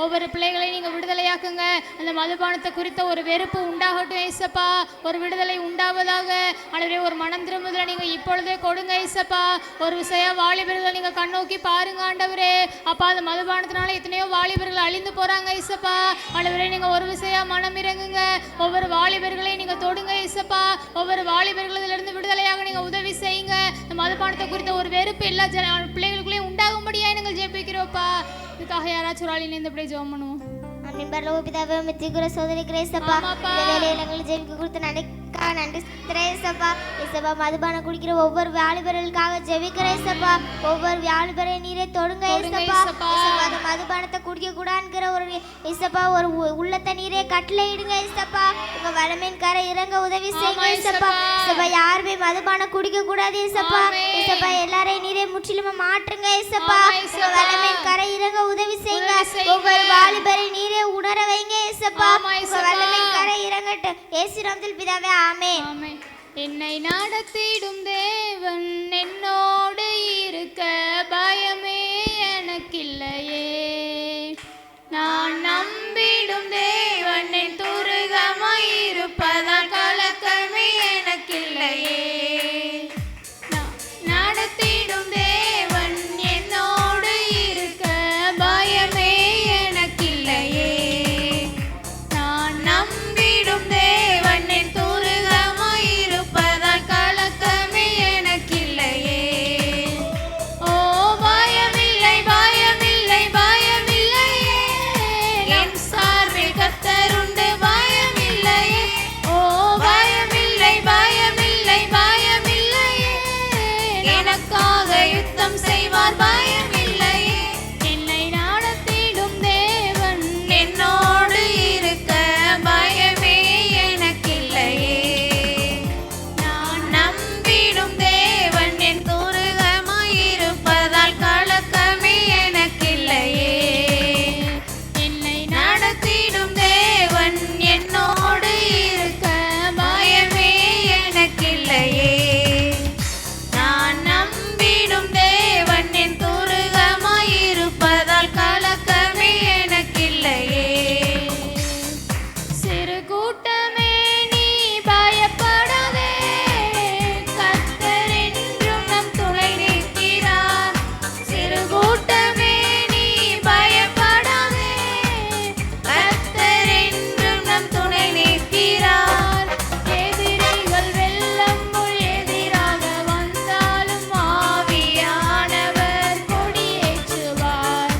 ஒவ்வொரு பிள்ளைகளையும் நீங்கள் விடுதலையாக்குங்க. அந்த மதுபானத்தை குறித்த ஒரு வெறுப்பு உண்டாகட்டும் ஏசப்பா. ஒரு விடுதலை உண்டாவதாக. ஆண்டவரே, ஒரு மனம் திரும்புதலை நீங்கள் இப்பொழுதே கொடுங்க ஏசப்பா. ஒரு விஷய வாலிபர்கள் நீங்கள் கண்ணோக்கி பாருங்க ஆண்டவரே அப்பா. அந்த மதுபானத்தினால எத்தனையோ வாலிபர்கள் அழிந்து போறாங்க ஏசப்பா. ஆண்டவரே, நீங்கள் ஒரு விஷய மனம் இறங்குங்க. ஒவ்வொரு வாலிபர்களையும் நீங்கள் தொடுங்க ஏசப்பா. ஒவ்வொரு வாலிபர்களிலிருந்து விடுதலையாக நீங்க உதவி செய்யுங்க. இந்த மதுபானத்தை குறித்த ஒரு வெறுப்பு எல்லா பிள்ளைகளுக்குள்ளேயும் உண்டாகும்படியா நீங்கள் ஜெபிக்கிறோம்ப்பா. இதுக்காக யாராச்சும் ஒரு ஆள் இணைந்தபடியே ஜெபம் பண்ணுவோம். அன்பின் பரலோக பிதாவே மெச்சிக்குற சோதரி கிரேசப்பா இந்த வேலையை நாங்கள் ஜெபிக்க கொடுத்த நன்றிக்காக நன்றி திரேசப்பா. இசப்பா மதுபானம் குடிக்கிற ஒவ்வொரு வாலிபர்களுக்காக ஜெபிக்கிறேசப்பா. ஒவ்வொரு வாலிபரை நீரே தொடுங்க இசப்பா. அந்த மதுபானத்தை குடிக்க கூடாதுங்கிற ஒரு இசப்பா ஒரு உள்ளத்தை நீரே கட்டளையிடுங்க இசப்பா. உங்க வளமையின் கரை இறங்க உதவி செய்யுங்க இசப்பா. இசப்பா யாருமே மதுபானம் குடிக்க கூடாது இசப்பா. இசப்பா எல்லாரையும் நீரே முற்றிலுமா மாற்றுங்க இசப்பா. உங்க வளமையின் கரை இறங்க உதவி செய்யுங்க. ஒவ்வொரு வாலிபரை நீரே உணர வைங்க இசப்பா. உங்க வளமையின் கரை இறங்கட்டும் இயேசு நாமத்தில் பிதாவே ஆமென். என்னை நடத்திடும் தேவன் என்னோடு இருக்க பயமே எனக்கில்லையே. நான் நம்பிடும் தேவன் என் துருகமாய் இருப்பதால் கலக்கமே எனக்கில்லையே. நடத்திடும் தேவன் என்னோடு இருக்க பயமே எனக்கில்லையே. நான் நம்பிடும் தேவன் என் துருகமாய் இருப்பதால் கலக்கமே எனக்கில்லையே. ஓ பயமில்லை பயமில்லை பயமில்லையே, என் சார்பில் கர்த்தருண்டு பயமில்லையே. ஓ பயமில்லை பயமில்லை பயமில்லையே, எனக்காக யுத்தம் செய்வார் பயமில்லையே. என்னை நடத்திடும் தேவன் என்னோடு இருக்க பயமே எனக்கில்லையே. நான் நம்பிடும் தேவன் என் துருகமாய் இருப்பதால் கலக்கமே எனக்கில்லையே. என்னை நடத்திடும் தேவன் என்னோடு இருக்க பயமே எனக்கில்லையே. நான் நம்பிடும் தேவன் என் துருகமாய் இருப்பதால் கலக்கமே எனக்கில்லையே. சிறு கூட்டமே நீ பயப்படாதே, கர்த்தர் என்றும் நம் துணை நிற்கிறார். சிறு கூட்டமே நீ பயப்படாதே, கர்த்தர் என்றும் நம் துணை நிற்கிறார். எதிரிகள் வெள்ளம் போல் எதிராக வந்தாலும் ஆவியானவர் கொடியேற்றுவார்.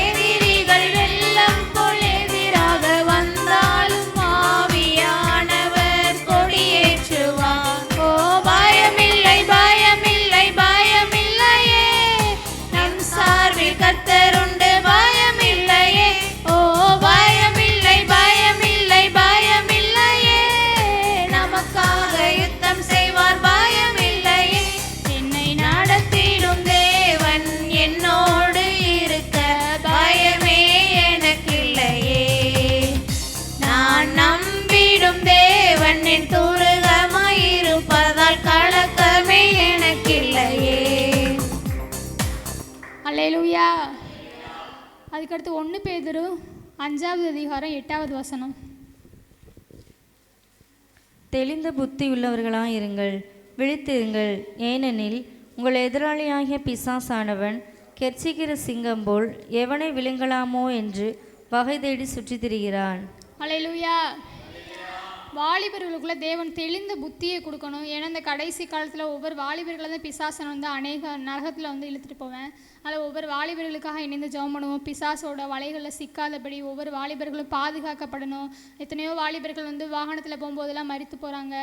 எதிரிகள் வெள்ளம் போல் எதிராக வந்தாலும் ஆவியானவர் கொடியேற்றுவார். ஓ பயமில்லை பயமில்லை பயமில்லையே, நம் சார்பில் கர்த்தருண்டு பயமில்லையே. ஓ பயமில்லை பயமில்லை பயமில்லையே, நமக்காக யுத்தம் செய்வார் பயமில்லையே. என்னை நடத்திடும் தேவன் என்னோடு இருக்க பயமே எனக்கில்லையே. நான் நம்பிடும் தேவன் என் துருகமாய் இருப்பதால் கலக்கமே எனக்கில்லையே. அல்லேலூயா. அதுக்கடுத்து 1 பேதுரு 5வது அதிகாரம் 8வது வசனம். தெளிந்த புத்தி உள்ளவர்களாயிருங்கள், விழித்திருங்கள். ஏனெனில் உங்கள் எதிராளியாகிய பிசாசானவன் கெர்ச்சிக்கிற சிங்கம் போல் எவனை விழுங்கலாமோ என்று வகை தேடி சுற்றித் திரிகிறான். அல்லேலூயா. வாலிபர்களுக்குள்ள தேவன் தெளிந்த புத்தியை கொடுக்கணும். ஏன்னா இந்த கடைசி காலத்தில் ஒவ்வொரு வாலிபர்களை தான் பிசாசன் வந்து அநேக நரகத்தில் வந்து இழுத்துட்டு போவேன். அதில் ஒவ்வொரு வாலிபர்களுக்காக இணைந்து ஜெபம் பண்ணுவோம். பிசாசோட வலைகளில் சிக்காதபடி ஒவ்வொரு வாலிபர்களும் பாதுகாக்கப்படணும். எத்தனையோ வாலிபர்கள் வந்து வாகனத்தில் போகும்போதெல்லாம் மரித்து போகிறாங்க,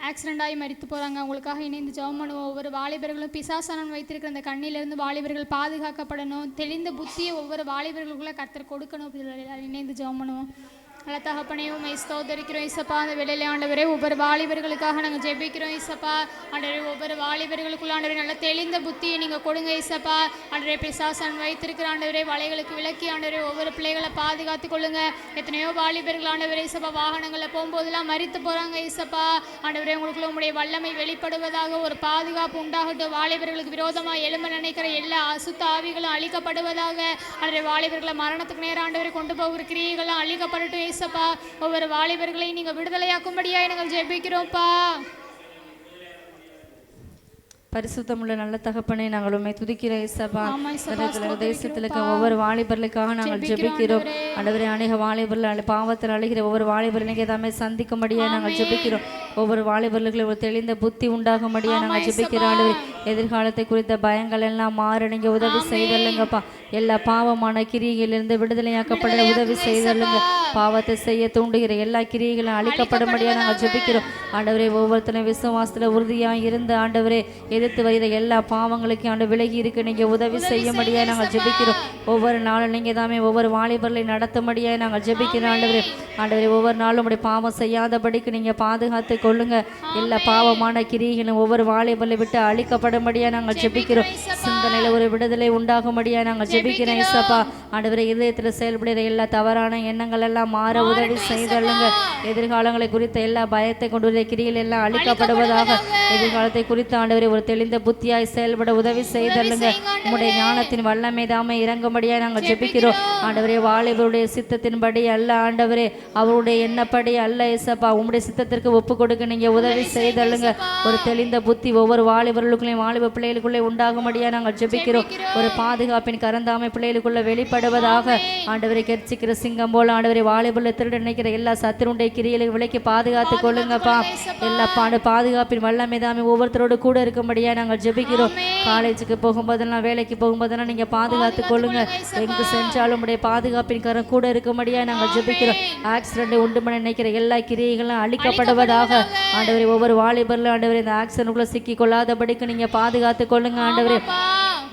ஆக்சிடெண்ட் ஆகி மரித்து போகிறாங்க. அவங்களுக்காக இணைந்து ஜெபம் பண்ணுவோம். ஒவ்வொரு வாலிபர்களும் பிசாசானன் வைத்திருக்கிற அந்த கண்ணிலிருந்து வாலிபர்கள் பாதுகாக்கப்படணும். தெளிந்த புத்தியை ஒவ்வொரு வாலிபர்களுக்குள்ளே கர்த்தர் கொடுக்கணும். இணைந்து ஜெபம் பண்ணுவோம். நல்ல தகப்பனே உம்மை ஸ்தோத்தரிக்கிறோம் இசப்பா. அந்த வேளையிலே ஆண்டவரே ஒவ்வொரு வாலிபர்களுக்காக நாங்கள் ஜெபிக்கிறோம் இசப்பா. ஆண்டவரே ஒவ்வொரு வாலிபர்களுக்குள்ள ஆண்டவரே நல்ல தெளிந்த புத்தியை நீங்கள் கொடுங்க இசப்பா. ஆண்டவரே பிசாசன் வைத்திருக்கிற ஆண்டவரே வலைகளுக்கு விலக்கி ஆண்டவரே ஒவ்வொரு பிள்ளைகளை பாதுகாத்து கொள்ளுங்க. எத்தனையோ வாலிபர்கள் ஆண்டவரே இசப்பா வாகனங்களில் போகும்போதெல்லாம் மரித்து போகிறாங்க இசப்பா. ஆண்டவரே உங்களுக்குள்ள உங்களுடைய வல்லமை வெளிப்படுவதாக ஒரு பாதுகாப்பு உண்டாகட்டும். வாலிபர்களுக்கு விரோதமாக எழும்ப நினைக்கிற எல்லா அசுத்த ஆவிகளும் அழிக்கப்படுவதாக. ஆண்டவரே வாலிபர்களை மரணத்துக்கு நேரம் ஆண்டவரை கொண்டு போகிற கிரியைகளும் அழிக்கப்படட்டும் ஏசப்பா. ஒவ்வொரு வாலிபர்களையும் நீங்க விடுதலையாக்கும்படியா நாங்கள் ஜெபிக்கிறோம்ப்பா. பரிசுத்தமுள்ள நல்ல தகப்பனே, நாங்கள் உண்மை துதிக்கிறோம் ஏசப்பா. தேசத்தில் இருக்க ஒவ்வொரு வாலிபர்களுக்காக நாங்கள் ஜெபிக்கிறோம் ஆண்டவரே. அநேக வாலிபர்கள் பாவத்தில் அழுகிற ஒவ்வொரு வாலிபர்கள் தாமே சந்திக்கும்படியா நாங்கள் ஜெபிக்கிறோம். ஒவ்வொரு வாலிபர்களுக்கும் ஒரு தெளிந்த புத்தி உண்டாகும்படியா நாங்கள் ஜெபிக்கிறோம் ஆண்டவரே. எதிர்காலத்தை குறித்த பயங்கள் எல்லாம் மாற நீங்க உதவி செய்தல்லுங்கப்பா. எல்லா பாவமான கிரியைகளிலிருந்து விடுதலையாக்கப்பட உதவி செய்தல்லுங்க. பாவத்தை செய்ய தூண்டுகிற எல்லா கிரியைகளும் அழிக்கப்படும்படியா நாங்கள் ஜெபிக்கிறோம் ஆண்டவரே. ஒவ்வொருத்தரும் விசுவாசத்துல உறுதியா இருந்த ஆண்டவரே, எதிர்த்து வருகிற எல்லா பாவங்களுக்கும் ஆண்டு விலகி இருக்கு நீங்க உதவி செய்யும்படியா நாங்கள் ஜெபிக்கிறோம். ஒவ்வொரு நாளும் நீங்க தாமே ஒவ்வொரு வாலிபர்களை நடத்தும்படியா நாங்கள் ஜெபிக்கிறோம் ஆண்டவரே. ஆண்டவரே, ஒவ்வொரு நாளும் உடைய பாவம் செய்யாதபடிக்கு நீங்க பாதுகாத்து கொள்ளுங்க. எல்லா பாவமான கிரியைகளும் ஒவ்வொரு வாலிபர்களை விட்டு அழிக்கப்படும்படியா நாங்கள் ஜெபிக்கிறோம். சிந்தனையில ஒரு விடுதலை உண்டாகும்படியா நாங்கள் ஜெபிக்கிறோம் இயேசப்பா. ஆண்டவரே, இதயத்தில் செயல்படுகிற எல்லா தவறான எண்ணங்கள் எல்லாம் மாற உதவி செய்தல்லுங்க. எதிர்காலங்களை குறித்த எல்லா பயத்தை கொண்டு கிரியில் எல்லாம் அழிக்கப்படுவதாக. எதிர்காலத்தை குறித்து ஆண்டவரே ஒரு தெளிந்த புத்தியாய் செயல்பட உதவி செய்தல்லுங்க. உம்முடைய ஞானத்தின் வல்லமை தாமே இறங்கும்படியா நாங்கள் ஜெபிக்கிறோம் ஆண்டவரே. வாலிபருடைய சித்தத்தின்படி அல்ல ஆண்டவரே, அவருடைய எண்ணப்படி அல்ல இயேசப்பா. உம்முடைய சித்தத்திற்கு ஒப்பு கொடுக்க நீங்க உதவி செய்தல்லுங்க. ஒரு தெளிந்த புத்தி ஒவ்வொரு வாலிபர்களுக்குள்ளேயும் வாலிப பிள்ளைகளுக்குள்ளே உண்டாகும்படியா நாங்கள் ஜெபிக்கிறோம். ஒரு பாதுகாப்பின் கரந்தாமை பிள்ளைகளுக்குள்ள வெளிப்படுவதாக. ஆண்டவரை கெர்ச்சிக்கிற சிங்கம் போல ஆண்டவரை வாலிபுள்ள திருட நினைக்கிற எல்லா சத்துருடைய கிரியலை விலைக்கு பாதுகாத்து கொள்ளுங்கப்பா. எல்லா பாதுகாப்பின் வல்லமை தாமே ஒவ்வொருத்தரோடு கூட இருக்கும்படியா நாங்கள் ஜெபிக்கிறோம். காலேஜுக்கு போகும்போதெல்லாம் வேலைக்கு போகும்போதெல்லாம் நீங்க பாதுகாத்து கொள்ளுங்க. எங்கு சென்றாலும் உடைய பாதுகாப்பின் கரம் கூட இருக்கும்படியா நாங்கள் ஜெபிக்கிறோம். ஆக்சிடென்ட் உண்டு பண்ண நினைக்கிற எல்லா கிரியைகளும் அழிக்கப்படுவதாக. ஆண்டவரை ஒவ்வொரு வாலிபர்ல ஆண்டவரை இந்த ஆக்சிடென்ட்குள்ள சிக்கி கொள்ளாதபடிக்கு நீங்க பாதுகாத்து கொள்ளுங்க ஆண்டவரே.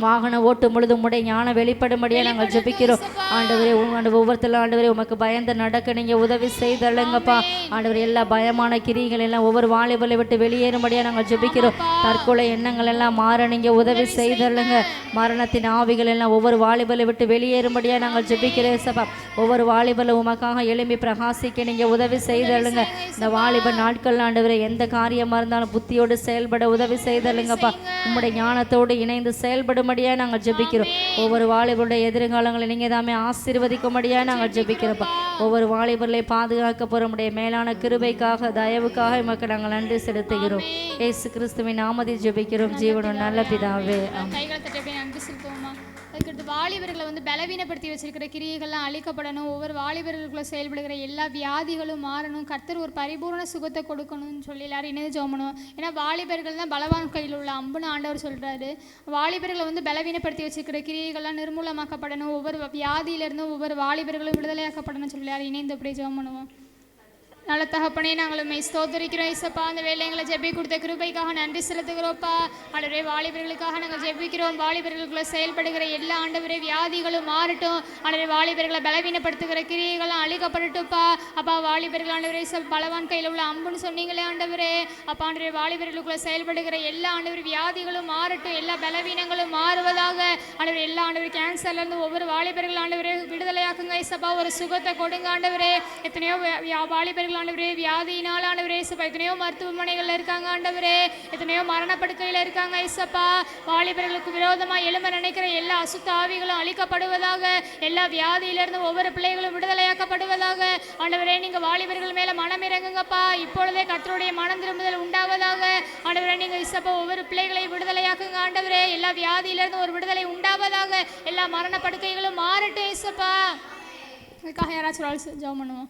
வாகனம் ஓட்டும் பொழுது உடைய ஞானம் வெளிப்படும்படியா நாங்கள் ஜெபிக்கிறோம் ஆண்டவரே. ஒவ்வொருத்தரும் ஆண்டவரே உமக்கு பயந்து நடக்க நீங்க உதவி செய்தல்லுங்கப்பா. ஆண்டவரே, எல்லா பயமான கிரிகள் எல்லாம் ஒவ்வொரு வாலிபரை விட்டு வெளியேறும்படியா நாங்கள் ஜெபிக்கிறோம். தற்கொலை எண்ணங்கள் எல்லாம் மாற நீங்க உதவி செய்தல்லுங்க. மரணத்தின் ஆவிகள் எல்லாம் ஒவ்வொரு வாலிபரை விட்டு வெளியேறும்படியா நாங்கள் ஜெபிக்கிறேன் சபா. ஒவ்வொரு வாலிபரும் உமக்காக எழும்பி பிரகாசிக்க நீங்க உதவி செய்தல்லுங்க. இந்த வாலிப நாட்கள் ஆண்டவரே எந்த காரியமா இருந்தாலும் புத்தியோடு செயல்பட உதவி செய்தல்லுங்கப்பா. உம்முடைய ஞானத்தோடு இணைந்து செயல்படும்படியா நாங்கள் ஜெபிக்கிறோம். ஒவ்வொரு வாலிபருடைய எதிர்காலங்களை நீங்க தாமே ஆசீர்வதிக்கும்படியா நாங்கள் ஜெபிக்கிறோம். ஒவ்வொரு வாலிபர்களை பாதுகாக்க போறமுடைய மேலான கிருபைக்காக தயவுக்காக எமக்கு நாங்கள் நன்றி செலுத்துகிறோம். இயேசு கிறிஸ்துவின் நாமத்தில் ஜெபிக்கிறோம் ஜீவனும் நல்ல பிதாவே. கைகளை தட்டி அப்படியே நன்றி செலுத்துவோமா. அதுக்கடுத்து வாலிபர்களை வந்து பலவீனப்படுத்தி வச்சிருக்கிற கிரியைகள்லாம் அழிக்கப்படணும். ஒவ்வொரு வாலிபர்களுக்குள்ள செயல்படுகிற எல்லா வியாதிகளும் மாறணும். கர்த்தர் ஒரு பரிபூர்ண சுகத்தை கொடுக்கணும்னு சொல்லி எல்லாரும் இணைந்து ஜெபணும். ஏன்னா வாலிபர்கள் தான் பலவான் கையில் உள்ள அம்புன்னு ஆண்டவர் சொல்றாரு. வாலிபர்களை வந்து பலவீனப்படுத்தி வச்சிருக்கிற கிரியைகள்லாம் நிர்மூலமாக்கப்படணும். ஒவ்வொரு வியாதியிலிருந்தும் ஒவ்வொரு வாலிபர்களும் விடுதலையாக்கப்படணும் சொல்லி எல்லாரும் இணைந்து அப்படியே ஜெபம் பண்ணுவோம். நல்ல தகப்பனே, நாங்கள் உண்மை ஸ்தோத்திரிக்கிறோம் இசப்பா. அந்த வேலை எங்களை ஜெபி கொடுத்த கிருபைக்காக நன்றி செலுத்துகிறோப்பா. ஆண்டவரே, வாலிபர்களுக்காக நாங்கள் ஜெபிக்கிறோம். வாலிபர்களுக்குள்ள செயல்படுகிற எல்லா ஆண்டவரே வியாதிகளும் மாறட்டும். ஆண்டவரே, வாலிபர்களை பலவீனப்படுத்துகிற கிரியைகளும் அழிக்கப்படட்டும்ப்பா. அப்பா, வாலிபர்கள் ஆண்டவரே பலவான் கையில் உள்ள அம்புன்னு சொன்னீங்களே ஆண்டவரே. அப்பா ஆண்டவரே, வாலிபர்களுக்குள்ள செயல்படுகிற எல்லா ஆண்டவர் வியாதிகளும் மாறட்டும். எல்லா பலவீனங்களும் மாறுவதாக. ஆண்டவரே, எல்லா ஆண்டவர் கேன்சர்லேருந்து ஒவ்வொரு வாலிபர்கள் ஆண்டவரே விடுதலையாக்குங்க இசப்பா. ஒரு சுகத்தை கொடுங்க ஆண்டவரே. எத்தனையோ வாலிபர்கள் ஆண்டவரே வியாதியினால் ஆண்டவரே இசப்பா எத்தனையோ மருத்துவமனைகள்ல இருக்காங்க ஆண்டவரே. எத்தனையோ மரணப்படுக்கையில இருக்காங்க இசப்பா. வாலிபர்களுக்கு விரோதமா எழும்ப நினைக்கிற எல்லா அசுத்த ஆவிகளும் அழிக்கப்படுவதாக. எல்லா வியாதியிலிருந்து ஒவ்வொரு பிள்ளைகளும் விடுதலையாக்கப்படுவதாக. ஆண்டவரே, நீங்க வாலிபர்கள் மேல மனம் இறங்குங்கப்பா. இப்பொழுதே கர்த்தருடைய மனம் திரும்புதல் உண்டாவதாக. ஆண்டவரே, நீங்க இசப்பா ஒவ்வொரு பிள்ளைகளை விடுதலையாக்குங்க ஆண்டவரே. எல்லா வியாதியிலிருந்து ஒரு விடுதலை உண்டாவதாக. எல்லா மரணப்படுக்கைகளும் மாறட்டும் இசப்பா. அதுக்காக யாராச்சும் ஜெபம் பண்ணுவோம்.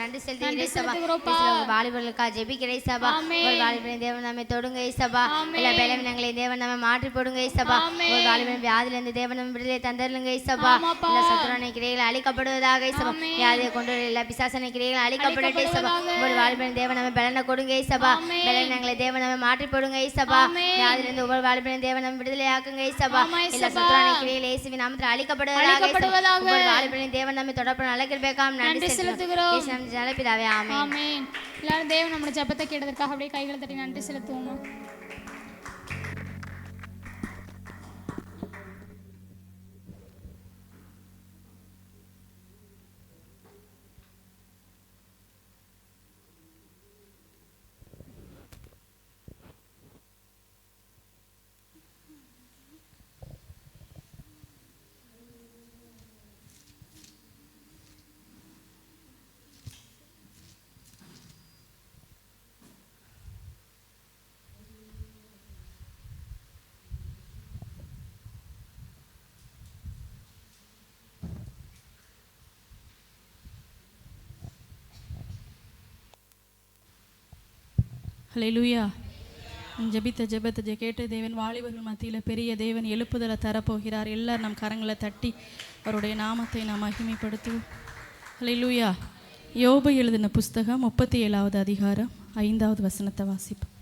நன்றி செலுத்துகிறேன். வாலிபர்களுக்காக ஜெபிக்கிறேன் சபா. ஒரு வாலிபனை தேவன் நம்மை தொடுங்க சபா. எல்லா பலவீனங்களை தேவன் நம்ம மாற்றி போடுங்க சபா. ஒரு வாலிபன் வியாதியிலிருந்து தேவன் நம்ம விடுதலை தந்தருங்க சபா. எல்லா சத்துரான கிரியைகள் அழிக்கப்படுவதாக சபா. வியாதியை கொண்டு எல்லா பிசாசன கிரியைகள் அழிக்கப்படட்டே சபா. ஒரு வாலிபன் தேவன் நம்ம பலனை கொடுங்க சபா. பலவீனங்களை தேவன் நம்ம மாற்றி போடுங்க சபா. வியாதியிலிருந்து ஒவ்வொரு வாலிபன் தேவன் நம்ம விடுதலை ஆக்குங்க சபா. எல்லா சத்துரான கிரியைகள் இயேசுவின் நாமத்தில் அழிக்கப்படுவதாக. வாலிபனின் தேவன் நம்மை தொடர்பு நல்ல கிருபைக்காக நன்றி செலுத்துகிறோம். நல்ல பிதாவே, ஆமென். எல்லாரும் தேவன் நம்முடைய ஜெபத்தை கேட்டதற்காக அப்படியே கைகளை தட்டி நன்றி செலுத்துவோம். ஹல்லேலூயா. ஜெபித்த ஜெபத்தை கேட்டு தேவன் வாலிபர்கள் மத்தியில் பெரிய தேவன் எழுப்புதலை தரப்போகிறார். எல்லாரும் நம் கரங்களை தட்டி அவருடைய நாமத்தை நாம் மகிமைப்படுத்துவோம். ஹல்லேலூயா. யோபு எழுதின புஸ்தகம் 37வது அதிகாரம் 5வது வசனத்தை வாசிப்போம்.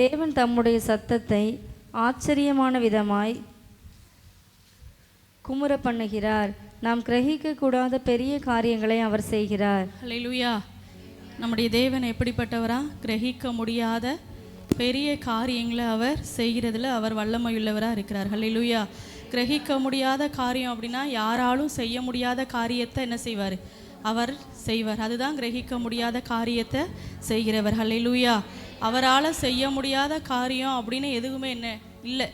தேவன் தம்முடைய சத்தத்தை ஆச்சரியமான விதமாய் குமுற பண்ணுகிறார். நாம் கிரகிக்க கூடாத பெரிய காரியங்களை அவர் செய்கிறார். ஹல்லேலூயா. நம்முடைய தேவன் எப்படிப்பட்டவரா? கிரகிக்க முடியாத பெரிய காரியங்களை அவர் செய்கிறதுல அவர் வல்லமையுள்ளவராக இருக்கிறார். ஹல்லேலூயா. கிரகிக்க முடியாத காரியம் அப்படின்னா யாராலும் செய்ய முடியாத காரியத்தை என்ன செய்வார்? அவர் செய்வார். அதுதான் கிரகிக்க முடியாத காரியத்தை செய்கிறவர். ஹல்லேலூயா. அவரால் செய்ய முடியாத காரியம் அப்படின்னு எதுவுமே என்ன இல்லை.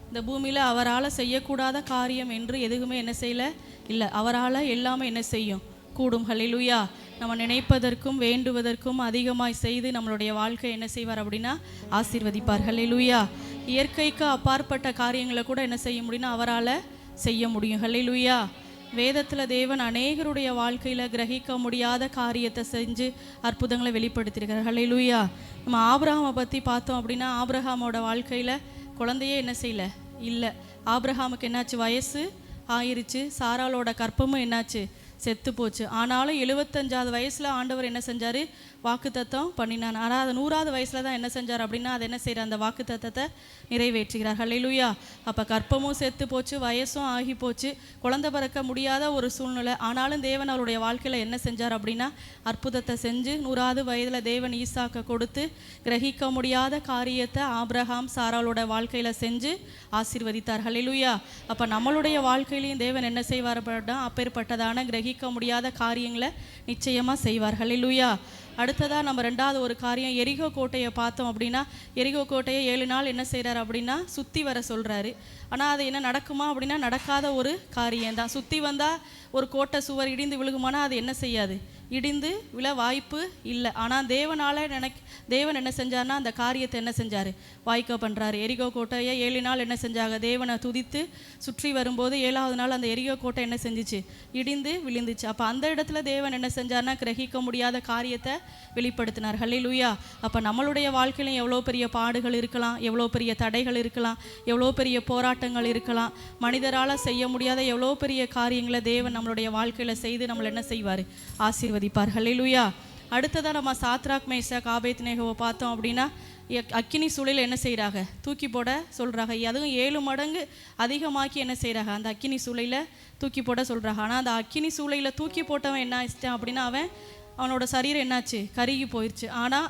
இந்த பூமியில் அவரால் செய்யக்கூடாத காரியம் என்று எதுவுமே என்ன செய்யலை இல்லை. அவரால் எல்லாமே என்ன செய்யும்? கூடும். ஹல்லேலூயா. நம்ம நினைப்பதற்கும் வேண்டுவதற்கும் அதிகமாய் செய்து நம்மளுடைய வாழ்க்கை என்ன செய்வார் அப்படின்னா ஆசீர்வதிப்பார். ஹல்லேலூயா. இயற்கைக்கு அப்பாற்பட்ட காரியங்களை கூட என்ன செய்ய முடியும்னா அவரால் செய்ய முடியும். ஹல்லேலூயா. வேதத்தில் தேவன் அநேகருடைய வாழ்க்கையில் கிரகிக்க முடியாத காரியத்தை செஞ்சு அற்புதங்களை வெளிப்படுத்தியிருக்கிறார். ஹல்லேலூயா. நம்ம ஆபிரகாமை பற்றி பார்த்தோம் அப்படின்னா ஆபிரகாமோட வாழ்க்கையில் குழந்தையே என்ன செய்யலை இல்லை. ஆபிரகாமுக்கு என்னாச்சு? வயசு ஆயிருச்சு. சாராளோட கற்பமும் என்னாச்சு? செத்து போச்சு. ஆனாலும் 75வது வயசில் ஆண்டவர் என்ன செஞ்சார்? வாக்குத்தத்தம் பண்ணினான். ஆனால் அது 100வது வயசில் தான் என்ன செஞ்சார் அப்படின்னா அதை என்ன செய்கிறார்? அந்த வாக்குத்தத்தத்தை நிறைவேற்றுகிறார். ஹல்லேலூயா. அப்போ கற்பமும் செத்து போச்சு, வயசும் ஆகி போச்சு, குழந்தை பிறக்க முடியாத ஒரு சூழ்நிலை. ஆனாலும் தேவன் அவருடைய வாழ்க்கையில் என்ன செஞ்சார் அப்படின்னா அற்புதத்தை செஞ்சு 100வது வயதில் தேவன் ஈசாக்கை கொடுத்து கிரகிக்க முடியாத காரியத்தை ஆபிரகாம் சாராளோட வாழ்க்கையில் செஞ்சு ஆசீர்வதித்தார். ஹல்லேலூயா. அப்போ நம்மளுடைய வாழ்க்கையிலையும் தேவன் என்ன செய்வார் அப்படின்னா அப்பேற்பட்டதான கிரகிக்க முடியாத காரியங்களை நிச்சயமாக செய்வார். ஹல்லேலூயா. அடுத்ததாக நம்ம 2வது ஒரு காரியம் எரிகோ கோட்டையை பார்த்தோம் அப்படின்னா எரிகோ கோட்டையை 7 நாள் என்ன செய்கிறார் அப்படின்னா சுற்றி வர சொல்கிறாரு. ஆனால் அது என்ன நடக்குமா அப்படின்னா நடக்காத ஒரு காரியம்தான். சுற்றி வந்தால் ஒரு கோட்டை சுவர் இடிந்து விழுகுமானா அது என்ன செய்யாது? இடிந்து விழ வாய்ப்பு இல்லை. ஆனால் தேவன் என்ன செஞ்சார்னா அந்த காரியத்தை என்ன செஞ்சார்? வாய்க்க பண்ணுறாரு. எரிகோ கோட்டையை 7 நாள் என்ன செஞ்சாங்க? தேவனை துதித்து சுற்றி வரும்போது 7வது நாள் அந்த எரிகோ கோட்டை என்ன செஞ்சிச்சு? இடிந்து விழுந்துச்சு. அப்போ அந்த இடத்துல தேவன் என்ன செஞ்சார்னா கிரகிக்க முடியாத காரியத்தை வெளிப்படுத்தினார். ஹல்லேலூயா. அப்போ நம்மளுடைய வாழ்க்கையிலும் எவ்வளோ பெரிய பாடுகள் இருக்கலாம், எவ்வளோ பெரிய தடைகள் இருக்கலாம், எவ்வளோ பெரிய போராட்டங்கள் இருக்கலாம், மனிதரால் செய்ய முடியாத எவ்வளோ பெரிய காரியங்களை தேவன் நம்மளுடைய வாழ்க்கையில் செய்து நம்மளை என்ன செய்வார்? ஆசீர்வதிப்பார். ஹல்லேலூயா. அடுத்ததாக நம்ம சாத்ராக் மேஷாக் ஆபேத்நேகோவை பார்த்தோம் அப்படின்னா அக்கினி சூளையில் என்ன செய்கிறாங்க? தூக்கி போட சொல்கிறாங்க. அதுவும் 7 மடங்கு அதிகமாக்கி என்ன செய்கிறாங்க? அந்த அக்கினி சூளையில் தூக்கி போட சொல்கிறாங்க. ஆனால் அந்த அக்கினி சூளையில் தூக்கி போட்டவன் என்ன ஆயிட்டான் அப்படின்னா அவனோட சரீரம் என்னாச்சு? கருகி போயிடுச்சு. ஆனால்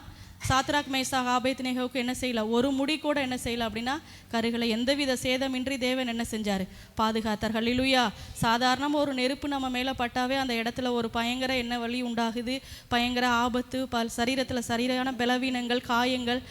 சாத்ராக் மேஷாக் ஆபேத்நேகோவுக்கு என்ன செய்யலை? ஒரு முடி கூட என்ன செய்யலை அப்படின்னா கருகளை எந்தவித சேதமின்றி தேவன் என்ன செஞ்சார்? பாதுகாத்தார். ஹல்லேலூயா. சாதாரணமாக ஒரு நெருப்பு நம்ம மேலே பட்டாவே அந்த இடத்துல ஒரு பயங்கர என்ன வலி உண்டாகுது, பயங்கர ஆபத்து, சரீரத்தில் சரியான பலவீனங்கள், காயங்கள்,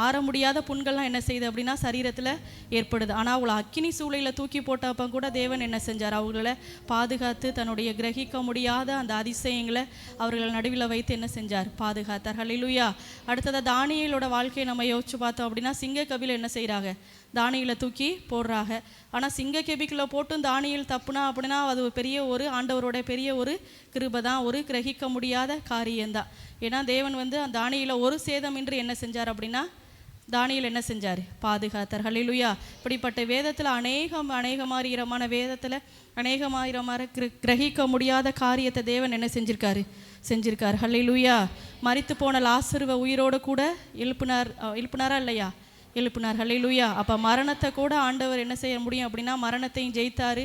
ஆற முடியாத புண்கள்லாம் என்ன செய்யுது அப்படின்னா சரீரத்தில் ஏற்படுது. ஆனால் அவளை அக்கினி சூளையில் தூக்கி போட்டப்போ கூட தேவன் என்ன செஞ்சார்? அவர்களை பாதுகாத்து தன்னுடைய கிரகிக்க முடியாத அந்த அதிசயங்களை அவர்கள் நடுவில் வைத்து என்ன செஞ்சார்? பாதுகாத்தார். ஹல்லேலூயா. அடுத்ததாக தானியேலோட வாழ்க்கையை நம்ம யோசிச்சு பார்த்தோம் அப்படின்னா சிங்க கபில என்ன செய்கிறாங்க? தானியேலை தூக்கி போடுறாங்க. ஆனால் சிங்க கெபிக்குள்ளே போட்டும் தானியேல் தப்புனா அப்படின்னா அது பெரிய ஒரு ஆண்டவரோட பெரிய ஒரு கிருபை தான், ஒரு கிரகிக்க முடியாத காரியம்தான். ஏன்னா தேவன் வந்து அந்த தானியேலை ஒரு சேதமின்றி என்ன செஞ்சார் அப்படின்னா தானியேல் என்ன செஞ்சார்? பாதுகாத்தார். ஹல்லேலூயா. இப்படிப்பட்ட வேதத்தில் அநேகமாயிரமான வேதத்தில் அநேகமாயிரமான கிரகிக்க முடியாத காரியத்தை தேவன் என்ன செஞ்சிருக்கார். ஹல்லேலூயா. மரித்து போன லாசருவை உயிரோடு கூட எழுப்புனாரா இல்லையா? எழுப்பினார். ஹல்லேலூயா. அப்போ மரணத்தை கூட ஆண்டவர் என்ன செய்ய முடியும் அப்படின்னா மரணத்தையும் ஜெயித்தார்.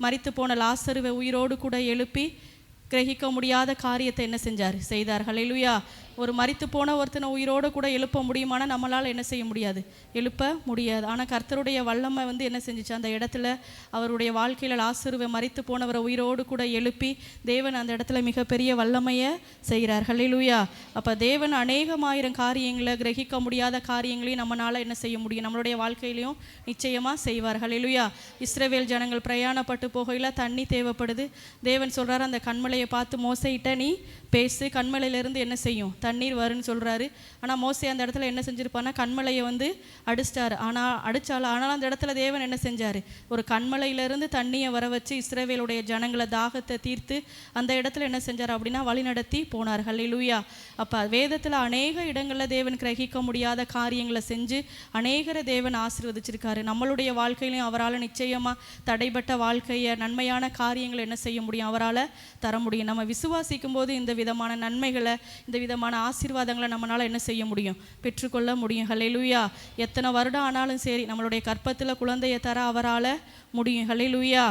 மரித்து போன லாசருவை உயிரோடு கூட எழுப்பி கிரகிக்க முடியாத காரியத்தை என்ன செய்தார். ஹல்லேலூயா. ஒரு மரித்து போன ஒருத்தனை உயிரோடு கூட எழுப்ப முடியுமானா நம்மளால் என்ன செய்ய முடியாது? எழுப்ப முடியாது. ஆனால் கர்த்தருடைய வல்லமை வந்து என்ன செஞ்சிச்சு? அந்த இடத்துல அவருடைய வாழ்க்கையில் லாசருவை மரித்து போனவரை உயிரோடு கூட எழுப்பி தேவன் அந்த இடத்துல மிகப்பெரிய வல்லமையை செய்கிறார். ஹல்லேலூயா. அப்போ தேவன் அநேகமாயிரம் காரியங்களை கிரகிக்க முடியாத காரியங்களையும் நம்மளால் என்ன செய்ய முடியும்? நம்மளுடைய வாழ்க்கையிலையும் நிச்சயமாக செய்வார். ஹல்லேலூயா. இஸ்ரவேல் ஜனங்கள் பிரயாணப்பட்டு போகையில் தண்ணி தேவைப்படுது. தேவன் சொல்கிறார் அந்த கண்மலையை பார்த்து மோசையிட்ட நீ பேசு, கண்மலையிலேருந்து என்ன செய்யும், தண்ணீர் வருன்னு சொல்கிறாரு. ஆனால் மோசே அந்த இடத்துல என்ன செஞ்சுருப்பான்னா கண்மலையை வந்து அடிச்சிட்டாரு. ஆனால் அந்த இடத்துல தேவன் என்ன செஞ்சார், ஒரு கண்மலையிலேருந்து தண்ணியை வர வச்சு இஸ்ரவேலுடைய ஜனங்களை தாகத்தை தீர்த்து அந்த இடத்துல என்ன செஞ்சார் அப்படின்னா வழி நடத்தி போனார். ஹல்லேலூயா. அப்போ வேதத்தில் அநேக இடங்களில் தேவன் கிரகிக்க முடியாத காரியங்களை செஞ்சு அநேகரை தேவன் ஆசீர்வதிச்சிருக்காரு. நம்மளுடைய வாழ்க்கையிலையும் அவரால் நிச்சயமாக தடைப்பட்ட வாழ்க்கையை நன்மையான காரியங்களை என்ன செய்ய முடியும், அவரால் தர முடியும். நம்ம விசுவாசிக்கும் போது இந்த விதமான நன்மைகளை, இந்த விதமான ஆசீர்வாதங்களை நம்மளால் என்ன செய்ய முடியும், பெற்றுக்கொள்ள முடியும். ஹல்லேலூயா. எத்தனை வருடம் ஆனாலும் சரி நம்மளுடைய கற்பத்தில் குழந்தையை தர அவரால் முடியும். ஹல்லேலூயா.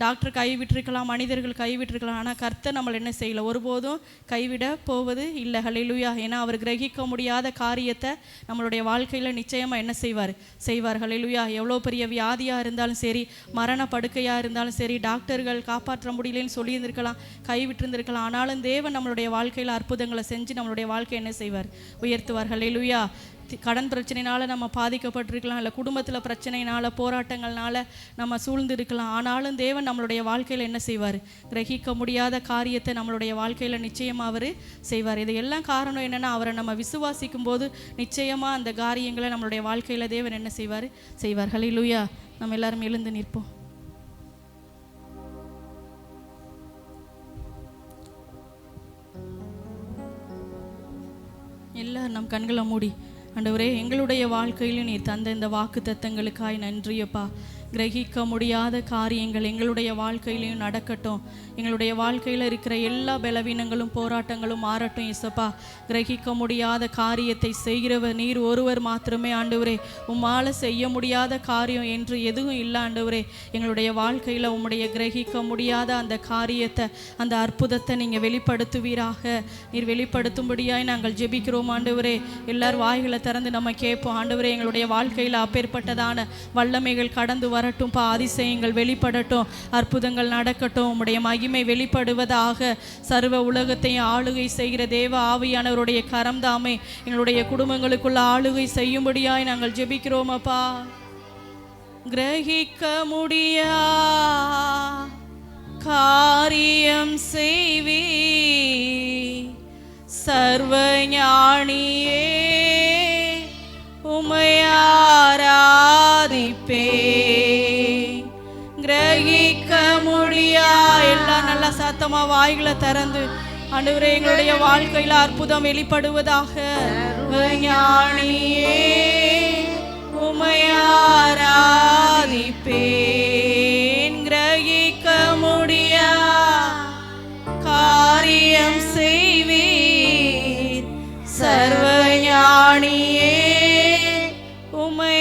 டாக்டர் கைவிட்டிருக்கலாம், மனிதர்கள் கைவிட்டிருக்கலாம், ஆனால் கர்த்தர் நம்மளை என்ன செய்யலை, ஒருபோதும் கைவிட போவது இல்லை. ஹல்லேலூயா. ஏன்னா அவர் கிரகிக்க முடியாத காரியத்தை நம்மளுடைய வாழ்க்கையில் நிச்சயமாக என்ன செய்வார். ஹல்லேலூயா. எவ்வளோ பெரிய வியாதியாக இருந்தாலும் சரி, மரண படுக்கையாக இருந்தாலும் சரி, டாக்டர்கள் காப்பாற்ற முடியலன்னு சொல்லியிருந்திருக்கலாம், கைவிட்டிருந்திருக்கலாம், ஆனாலும் தேவன் நம்மளுடைய வாழ்க்கையில் அற்புதங்களை செஞ்சு நம்மளுடைய வாழ்க்கையை என்ன செய்வார், உயர்த்துவார். ஹல்லேலூயா. கடன் பிரச்சனைனால நம்ம பாதிக்கப்பட்டிருக்கலாம், இல்லை குடும்பத்தில் பிரச்சனைனால, போராட்டங்கள்னால நம்ம சூழ்ந்து இருக்கலாம், ஆனாலும் தேவன் நம்மளுடைய வாழ்க்கையில் என்ன செய்வார், கிரகிக்க முடியாத காரியத்தை நம்மளுடைய வாழ்க்கையில் நிச்சயமாக அவர் செய்வார். இது எல்லாம் காரணம் என்னென்னா அவரை நம்ம விசுவாசிக்கும் போது நிச்சயமாக அந்த காரியங்களை நம்மளுடைய வாழ்க்கையில் தேவன் என்ன செய்வார். ஹல்லேலூயா. நம்ம எல்லாரும் எழுந்து நிற்போம். எல்லாரும் நம் கண்களை மூடி, ஆண்டவரே எங்களுடைய வாழ்க்கையிலும் நீர் தந்த இந்த வாக்கு தத்தங்களுக்காய் நன்றியப்பா. கிரகிக்க முடியாத காரியங்கள் எங்களுடைய வாழ்க்கையிலையும் நடக்கட்டும். எங்களுடைய வாழ்க்கையில் இருக்கிற எல்லா பலவீனங்களும் போராட்டங்களும் மாறட்டும் இயேசப்பா. கிரகிக்க முடியாத காரியத்தை செய்கிறவர் நீர் ஒருவர் மாத்திரமே ஆண்டவரே. உம்மால் செய்ய முடியாத காரியம் என்று எதுவும் இல்லை ஆண்டவரே. எங்களுடைய வாழ்க்கையில் உம்முடைய கிரகிக்க முடியாத அந்த காரியத்தை, அந்த அற்புதத்தை நீங்கள் வெளிப்படுத்துவீராக. நீர் வெளிப்படுத்தும்படியாய் நாங்கள் ஜெபிக்கிறோம் ஆண்டவரே. எல்லார் வாய்களை திறந்து நம்ம கேட்போம் ஆண்டவரே. எங்களுடைய வாழ்க்கையில் அப்பேற்பட்டதான வல்லமைகள் கடந்து வரட்டும்பா. அதிசயங்கள் வெளிப்படட்டும், அற்புதங்கள் நடக்கட்டும், உம்முடைய மகிமை வெளிப்படுவதாக. சர்வ உலகத்தையும் ஆளுகை செய்கிற தேவ ஆவியானவருடைய கரம் தாமே எங்களுடைய குடும்பங்களுக்குள்ள ஆளுகை செய்யும்படியாய் நாங்கள் ஜெபிக்கிறோம் அப்பா. கிரகிக்க முடியா காரியம் செய்வி சர்வ ஞானியே உம்மை ஆராதிப்பே. கிரகிக்க முடியா, எல்லாம் நல்லா சத்தமா வாய்களை திறந்து ஆண்டவரே எங்களுடைய வாழ்க்கையில் அற்புதம் வெளிப்படுவதாக. ஞானியே உம்மை ஆராதிப்பேன். கிரகிக்க முடியா காரியம் செய்வீர் சர்வ ஞானியே உம்மை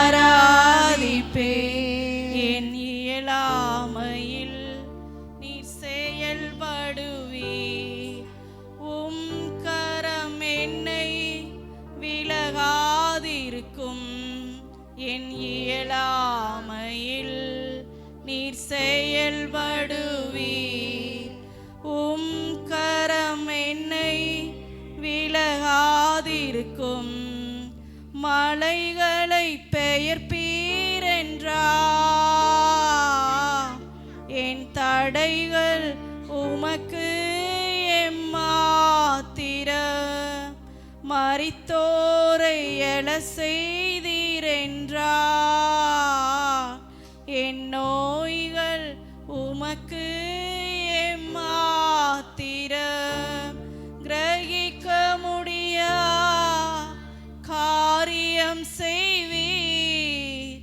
ஆராதிப்பேன். என் இயலாமையில் நீர் செயல்படுவீர். உம் கரம் என்னை விலகாதிருக்கும். என் இயலாமையில் நீர் செயல்படுவீர். உம் கரம் என்னை விலகாதிருக்கும். மலைகளை பெயர்ப்பீர் என்றார். என் தடைகள் உமக்கு எம்மாத்திர. மரித்தோரை எழ செய்தீர் என்றார். என் நோய்கள் உமக்கு எம்மாத்திர. கிரகிக்க முடியா காரியம் செய்வீர்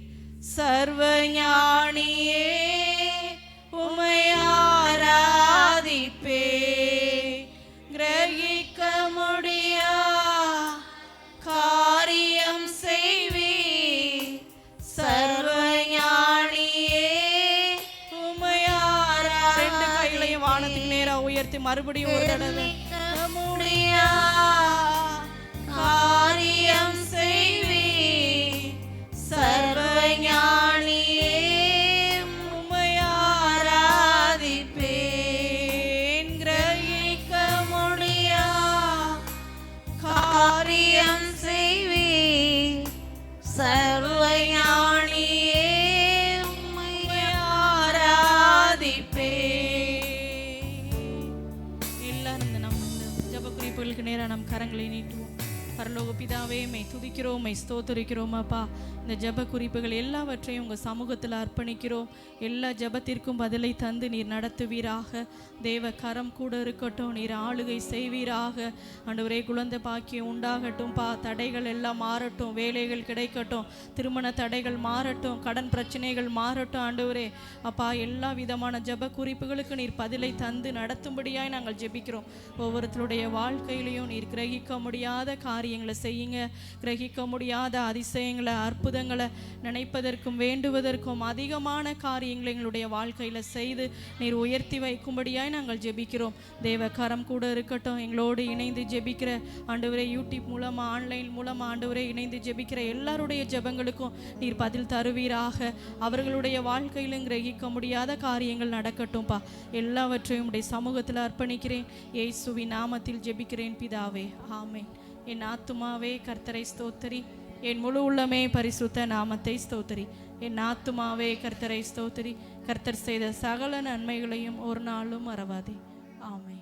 சர்வ ஞானியே உம்மை ஆராதிப்பே. கிரகிக்க முடியா காரியம் செய்வீர் சர்வ ஞானியே உம்மை ஆராதிப்பே. ரெண்டு கைகளையும் வானத்துக்கு நேராக உயர்த்தி மறுபடியும் ஒரு தடவை முடியா காரியம் செய்வீர் சர்வ ஞானியே உம்மை ஆராதிப்பேன். கிரகிக்க முடியா காரியம் செய்வீர் சர்வ ஞானியே உம்மை ஆராதிப்பேன். எல்லாரும் இந்த நம்ம அவர்களுக்கு நேராக நம் கரங்களை நீட்டுவோம். பரலோக பிதாவே, மை துதிக்கிறோம், மை ஸ்தோத்தரிக்கிறோம் அப்பா. இந்த ஜெப குறிப்புகள் எல்லாவற்றையும் உங்கள் சமூகத்தில் அர்ப்பணிக்கிறோம். எல்லா ஜெபத்திற்கும் பதிலை தந்து நீர் நடத்துவீராக. தேவ கரம் கூட இருக்கட்டும், நீர் ஆளுகை செய்வீராக. ஆண்டவரே, குழந்தை பாக்கியம் உண்டாகட்டும் பா. தடைகள் எல்லாம் மாறட்டும், வேலைகள் கிடைக்கட்டும், திருமண தடைகள் மாறட்டும், கடன் பிரச்சனைகள் மாறட்டும். ஆண்டவரே அப்பா, எல்லா விதமான ஜெப குறிப்புகளுக்கு நீர் பதிலை தந்து நடத்தும்படியாய் நாங்கள் ஜெபிக்கிறோம். ஒவ்வொருத்தருடைய வாழ்க்கையிலையும் நீர் கிரகிக்க முடியாத காரியங்களை செய்யுங்க. கிரகிக்க முடியாத அதிசயங்களை, அற்புதங்களை, நினைப்பதற்கும் வேண்டுவதற்கும் அதிகமான காரியங்களை எங்களுடைய வாழ்க்கையில் செய்து நீர் உயர்த்தி வைக்கும்படியாய் நாங்கள் ஜெபிக்கிறோம். தேவ கரம் கூட இருக்கட்டும். எங்களோடு இணைந்து ஜெபிக்கிற ஆண்டவரே, யூடியூப் மூலமாக, ஆன்லைன் மூலமாக ஆண்டவரே இணைந்து ஜெபிக்கிற எல்லாருடைய ஜெபங்களுக்கும் நீர் பதில் தருவீராக. அவர்களுடைய வாழ்க்கையிலும் கிரகிக்க முடியாத காரியங்கள் நடக்கட்டும்பா. எல்லாவற்றையும் உடைய சமூகத்தில் அர்ப்பணிக்கிறேன். இயேசுவின் நாமத்தில் ஜெபிக்கிறேன் பிதாவே, ஆமென். என் ஆத்துமாவே கர்த்தரை ஸ்தோத்தரி, என் முழு உள்ளமே பரிசுத்த நாமத்தை ஸ்தோத்தரி. என் ஆத்துமாவே கர்த்தரை ஸ்தோத்தரி, கர்த்தர் செய்த சகல நன்மைகளையும் ஒரு நாளும் மறவாதே. ஆமென்.